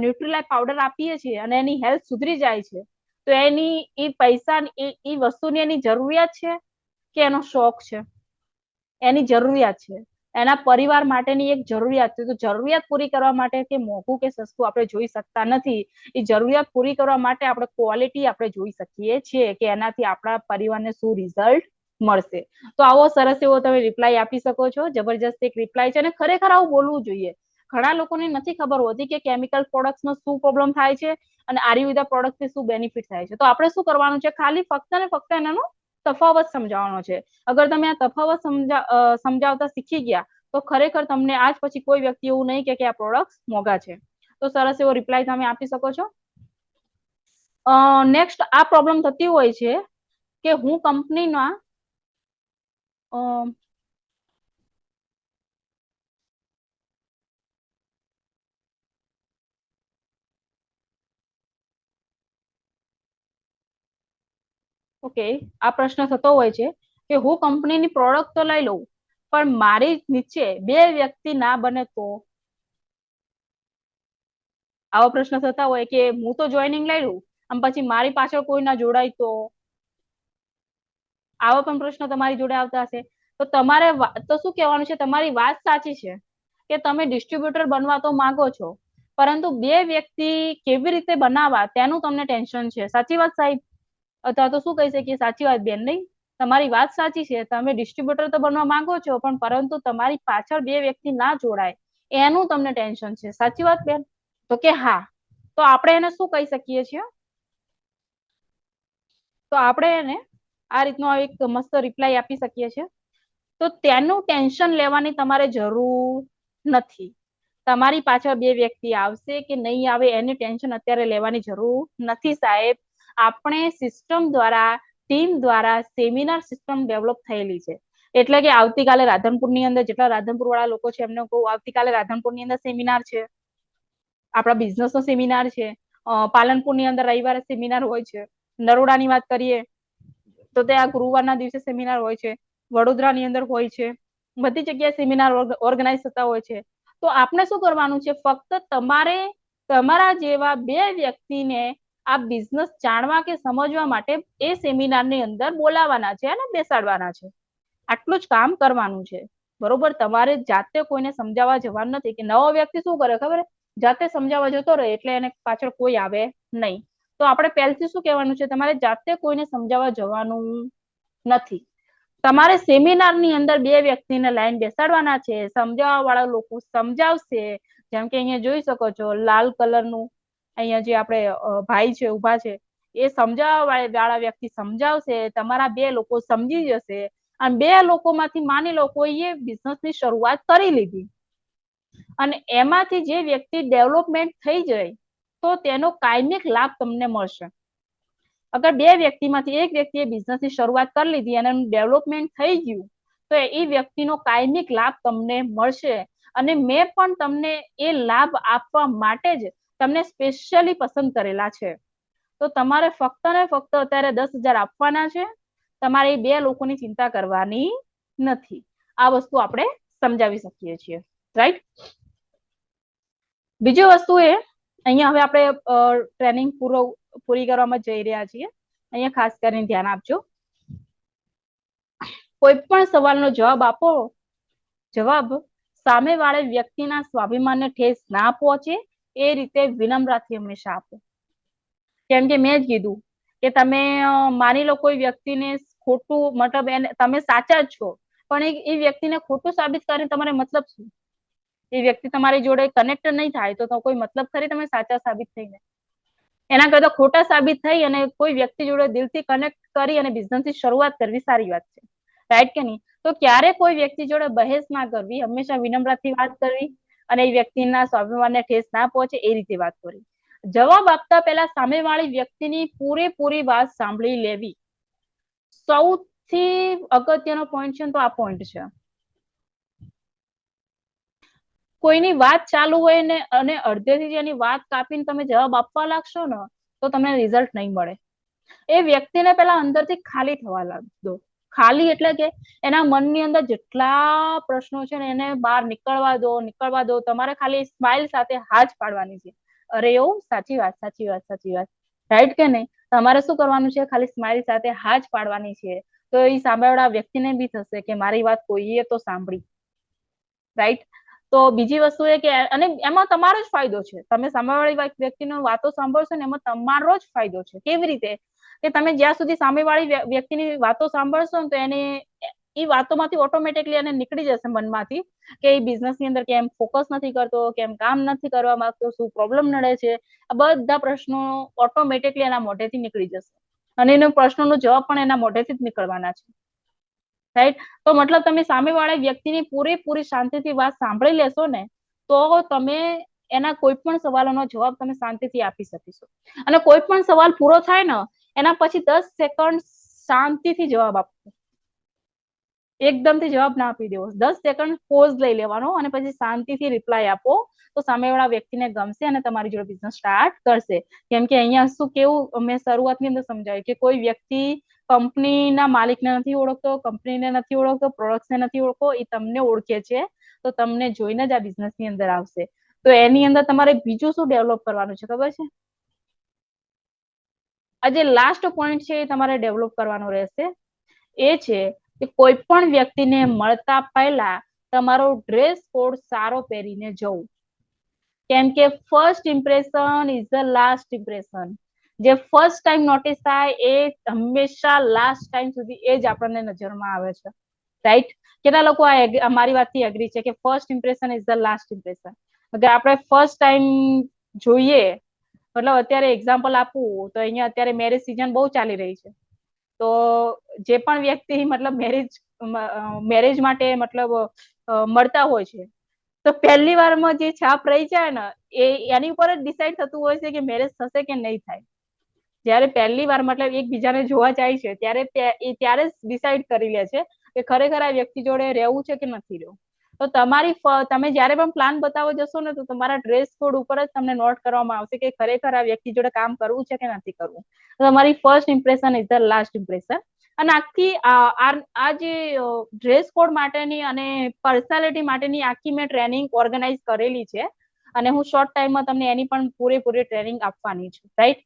ન્યુટ્રીલાઇફ પાવડર આપીએ છીએ અને એની હેલ્થ સુધરી જાય છે તો એની એ પૈસા એ વસ્તુની એની જરૂરિયાત છે કે એનો શોખ છે? એની જરૂરિયાત છે, એના પરિવાર માટેની એક જરૂરિયાત છે. તો જરૂરિયાત પૂરી કરવા માટે કે મોંઘું કે સસ્તું આપણે જોઈ શકતા નથી. એ જરૂરિયાત પૂરી કરવા માટે આપણે ક્વોલિટી આપણે જોઈ શકીએ છીએ કે એનાથી આપણા પરિવારને શું રિઝલ્ટ મળશે. તો આવો સરસ એવો તમે રિપ્લાય આપી શકો છો. જબરજસ્ત એક રિપ્લાય છે અને ખરેખર આવું બોલવું જોઈએ. ઘણા લોકોને નથી ખબર હોતી કે કેમિકલ પ્રોડક્ટ્સનો શું પ્રોબ્લેમ થાય છે અને આયુર્વેદા પ્રોડક્ટથી શું બેનિફિટ થાય છે. તો આપણે શું કરવાનું છે? ખાલી ફક્ત ને ફક્ત એનો તફાવત સમજાવવાનો છે. અગર તમે આ તફાવત સમજાવતા શીખી ગયા તો ખરેખર તમને આજ પછી કોઈ વ્યક્તિ એવું નહીં કે આ પ્રોડક્ટ મોંઘા છે. તો સરસ એવો રિપ્લાય તમે આપી શકો છો. નેક્સ્ટ આ પ્રોબ્લેમ થતી હોય છે કે હું કંપનીના ઓકે, આ પ્રશ્ન થતો હોય છે કે હું કંપનીની પ્રોડક્ટ તો લઈ લઉં પણ મારી નીચે બે વ્યક્તિ ના બને તો? આવા પ્રશ્ન થતા હોય કે હું તો જોઈનિંગ લઈ લઉં અને પછી મારી પાછળ કોઈ ના જોડાય તો? આવા પણ પ્રશ્નો તમારી જોડે આવતા હશે. તો તમારે તો શું કહેવાનું છે, તમારી વાત સાચી છે કે તમે ડિસ્ટ્રીબ્યુટર બનવા તો માંગો છો, પરંતુ બે વ્યક્તિ કેવી રીતે બનાવવા તેનું તમને ટેન્શન છે. સાચી વાત સાહેબ? અથવા તો શું કહી શકીએ, સાચી વાત બેન? નહીં, તમારી વાત સાચી છે, તમે ડિસ્ટ્રીબ્યુટર તો બનવા માંગો છો પણ પરંતુ તમારી પાછળ બે વ્યક્તિ ના જોડાય એનું તમને ટેન્શન છે. સાચી વાત બેન? તો કે હા. તો આપણે એને શું કહી શકીએ છીએ? તો આપણે એને આ રીતનો એક મસ્ત રિપ્લાય આપી શકીએ છીએ. તો તેનું ટેન્શન લેવાની તમારે જરૂર નથી. તમારી પાછળ બે વ્યક્તિ આવશે કે નહીં આવે એની ટેન્શન અત્યારે લેવાની જરૂર નથી સાહેબ. આપણે સિસ્ટમ દ્વારા, ટીમ દ્વારા સેમિનાર સિસ્ટમ ડેવલપ થયેલી છે. એટલે કે આવતીકાલે રાધનપુરની અંદર જેટલા રાધનપુર વાળા લોકો છે એમને કહું, આવતીકાલે રાધનપુરની અંદર સેમિનાર છે, આપણા બિઝનેસ નો સેમિનાર છે. પાલનપુરની અંદર રવિવારે સેમિનાર હોય છે. નરોડાની વાત કરીએ તો ત્યાં ગુરુવારના દિવસે સેમિનાર હોય છે. વડોદરાની અંદર હોય છે. બધી જગ્યાએ સેમિનાર ઓર્ગેનાઇઝ થતા હોય છે. તો આપણે શું કરવાનું છે, ફક્ત તમારે તમારા જેવા બે વ્યક્તિને આ બિઝનેસ જાણવા કે સમજવા માટે એ સેમિનારની અંદર બોલાવવાના છે અને બેસાડવાના છે. આટલું જ કામ કરવાનું છે. બરોબર? તમારે જાતે કોઈને સમજાવવા જવાનું નથી. કે નવો વ્યક્તિ શું કરે ખબર, જાતે સમજાવવા જતો રહે એટલે એને પાછળ કોઈ આવે નહીં. તો આપણે પહેલથી શું કહેવાનું છે, તમારે જાતે કોઈને સમજાવવા જવાનું નથી. તમારે સેમિનારની અંદર બે વ્યક્તિને લાઈન બેસાડવાના છે. સમજાવવા વાળા લોકો સમજાવશે. જેમ કે અહીંયા જોઈ શકો છો લાલ કલરનું અહીંયા જે આપણે ભાઈ છે ઉભા છે, એ સમજાવવા વાળા વ્યક્તિ સમજાવશે. તમારા બે લોકો સમજી જશે અને બે લોકોમાંથી માની લો કોઈએ બિઝનેસની શરૂઆત કરી લીધી અને એમાંથી જે વ્યક્તિ ડેવલપમેન્ટ થઈ જાય તો તેનો કાયમિક લાભ તમને મળશે. અગર બે વ્યક્તિમાંથી એક વ્યક્તિએ બિઝનેસની શરૂઆત કરી લીધી અને એનું ડેવલપમેન્ટ થઈ ગયું તો એ વ્યક્તિનો કાયમિક લાભ તમને મળશે. અને મેં પણ તમને એ લાભ આપવા માટે જ તમને સ્પેશિયલી પસંદ કરેલા છે. તો તમારે ફક્ત ને ફક્ત અત્યારે 10,000 આપવાના છે. તમારે બે લોકોની ચિંતા કરવાની નથી. આ વસ્તુ આપણે સમજાવી શકીએ છીએ. રાઈટ? બીજી વસ્તુ એ, અહીંયા હવે આપણે ટ્રેનિંગ પૂરી કરવામાં જઈ રહ્યા છીએ. અહીંયા ખાસ કરીને ધ્યાન આપજો. કોઈ પણ સવાલનો જવાબ આપો, જવાબ સામેવાળા વ્યક્તિના સ્વાભિમાનને ઠેસ ના પહોંચે એ રીતે વિનમ્રતાથી હંમેશા આપો. કેમ કે મેં જ કીધું કે તમે માની લો કોઈ વ્યક્તિને ખોટું, મતલબ એને તમે સાચા જ છો પણ એ વ્યક્તિને ખોટું સાબિત કરીને તમારે મતલબ શું? એ વ્યક્તિ તમારી જોડે કનેક્ટ નહીં થાય તો કોઈ મતલબ ખરી તમે સાચા સાબિત થઈને? એના કરતા ખોટા સાબિત થઈ અને કોઈ વ્યક્તિ જોડે દિલથી કનેક્ટ કરી અને બિઝનેસની શરૂઆત કરવી સારી વાત છે. રાઈટ કે નહીં? તો ક્યારે કોઈ વ્યક્તિ જોડે બહેસ ના કરવી, હંમેશા વિનમ્રતાથી વાત કરવી અને એ વ્યક્તિના સ્વાભિમાનને ઠેસ ના પહોંચે એ રીતે વાત કરવી. જવાબ આપતા પહેલા સામેવાળી વ્યક્તિની પૂરેપૂરી વાત સાંભળી લેવી. સૌથી અગત્યનો પોઈન્ટ છે તો આ પોઈન્ટ છે. કોઈની વાત ચાલુ હોય ને અને અડધેથી એની વાત કાપીને તમે જવાબ આપવા લાગશો ને તો તમને રિઝલ્ટ નહીં મળે. એ વ્યક્તિને પેલા અંદરથી ખાલી થવા લાગજો. ખાલી એટલે કે એના મનની અંદર જેટલા પ્રશ્નો છે ને એને બહાર નીકળવા દો. તમારે ખાલી સ્માઇલ સાથે હા જ પાડવાની છે. અરે એવું, સાચી વાત, સાચી વાત, સાચી વાત. રાઈટ કે નહીં? તમારે શું કરવાનું છે, ખાલી સ્માઇલ સાથે હા જ પાડવાની છે. તો એ સામેવાળા વ્યક્તિને બી થશે કે મારી વાત કોઈએ તો સાંભળી. રાઈટ? તો બીજી વસ્તુ એ કે અને એમાં તમારો જ ફાયદો છે. તમે સામેવાળી વ્યક્તિનો વાતો સાંભળશો ને એમાં તમારો જ ફાયદો છે. કેવી રીતે? કે તમે જ્યાં સુધી સામેવાળી વ્યક્તિની વાતો સાંભળશો ને તો એને એ વાતોમાંથી ઓટોમેટિકલી એને નીકળી જશે મનમાંથી કે એ બિઝનેસની અંદર કેમ ફોકસ નથી કરતો, કેમ કામ નથી કરવા માંગતો, શું પ્રોબ્લેમ નડે છે. આ બધા પ્રશ્નો ઓટોમેટિકલી એના મોઢેથી નીકળી જશે અને એનો પ્રશ્નનો જવાબ પણ એના મોઢેથી જ નીકળવાના છે. રાઈટ? તો મતલબ તમે સામેવાળા વ્યક્તિની પૂરેપૂરી શાંતિથી વાત સાંભળી લેશો ને તો તમે એના કોઈ પણ સવાલોનો જવાબ તમે શાંતિથી આપી શકીશો. અને કોઈ પણ સવાલ પૂરો થાય ને એના પછી 10 સેકન્ડ શાંતિથી જવાબ આપો. એકદમથી જવાબ ના આપી દેવો. 10 સેકન્ડ પોઝ લઈ લેવાનો અને પછી શાંતિથી રિપ્લાય આપો તો સામેવાળા વ્યક્તિને ગમશે અને તમારી જોડે બિઝનેસ સ્ટાર્ટ કરશે. કેમ કે અહીંયા શું કેવું મેં શરૂઆતની અંદર સમજાવ્યું કે કોઈ વ્યક્તિ કંપનીના માલિકને નથી ઓળખતો, કંપનીને નથી ઓળખતો, પ્રોડક્ટ્સને નથી ઓળખતો, એ તમને ઓળખે છે તો તમને જોઈને જ આ બિઝનેસની અંદર આવશે. તો એની અંદર તમારે બીજું શું ડેવલપ કરવાનું છે ખબર છે? આ જે લાસ્ટ પોઈન્ટ છે એ તમારે ડેવલપ કરવાનો રહેશે. એ છે કે કોઈ પણ વ્યક્તિને મળતા પહેલા તમારો ડ્રેસ કોડ સારો પહેરીને જવું. કેમ કે first impression is the last impression. જે ફર્સ્ટ ટાઈમ નોટિસ થાય એ હંમેશા લાસ્ટ ટાઈમ સુધી એ જ આપણને નજરમાં આવે છે. રાઈટ? કેટલા લોકો આ મારી વાતથી એગ્રી છે કે first impression is the last impression? અગર આપણે ફર્સ્ટ ટાઈમ જોઈએ, મતલબ અત્યારે એક્ઝામ્પલ આપું તો અહીંયા અત્યારે મેરેજ સિઝન બહુ ચાલી રહી છે. તો જે પણ વ્યક્તિ મતલબ મેરેજ માટે મતલબ મળતા હોય છે, તો પહેલી વારમાં જે છાપ રહી જાય ને એની ઉપર જ ડિસાઈડ થતું હોય છે કે મેરેજ થશે કે નહીં થાય. જયારે પહેલી વાર મતલબ એકબીજાને જોવા જાય છે ત્યારે જ ડિસાઈડ કરી લે છે કે ખરેખર આ વ્યક્તિ જોડે રહેવું છે કે નથી રહેવું. તો તમે જયારે પણ પ્લાન બતાવવા જશો ને તો તમારા ડ્રેસ કોડ ઉપર જ તમને નોટ કરવામાં આવશે કે ખરેખર આ વ્યક્તિ જોડે કામ કરવું છે કે નથી કરવું. તમારી first impression is the last impression. અને આખી આ જે ડ્રેસ કોડ માટેની અને પર્સનાલિટી માટેની આખી મેં ટ્રેનિંગ ઓર્ગેનાઇઝ કરેલી છે અને હું શોર્ટ ટાઈમમાં તમને એની પણ પૂરેપૂરી ટ્રેનિંગ આપવાની છું. રાઈટ?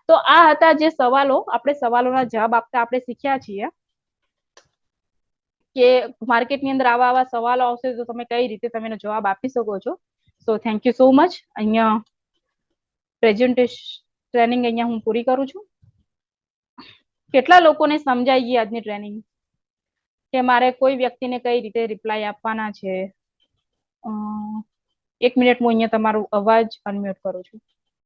તો આ હતા જે સવાલો, આપણે સવાલોના જવાબ આપતા આપણે શીખ્યા છીએ કે માર્કેટની અંદર આવા સવાલો આવશે તો તમે કઈ રીતે તમે એનો જવાબ આપી શકો છો. So thank you so much. અહીંયા પ્રેઝન્ટેશન ટ્રેનિંગ અહીંયા હું પૂરી કરું છું. કેટલા લોકોને સમજાઈ ગઈ આજની ટ્રેનિંગ કે મારે કોઈ વ્યક્તિને કઈ રીતે રિપ્લાય આપવાના છે? 1 મિનિટ હું અહીંયા તમારો અવાજ અનમ્યુટ કરું છું.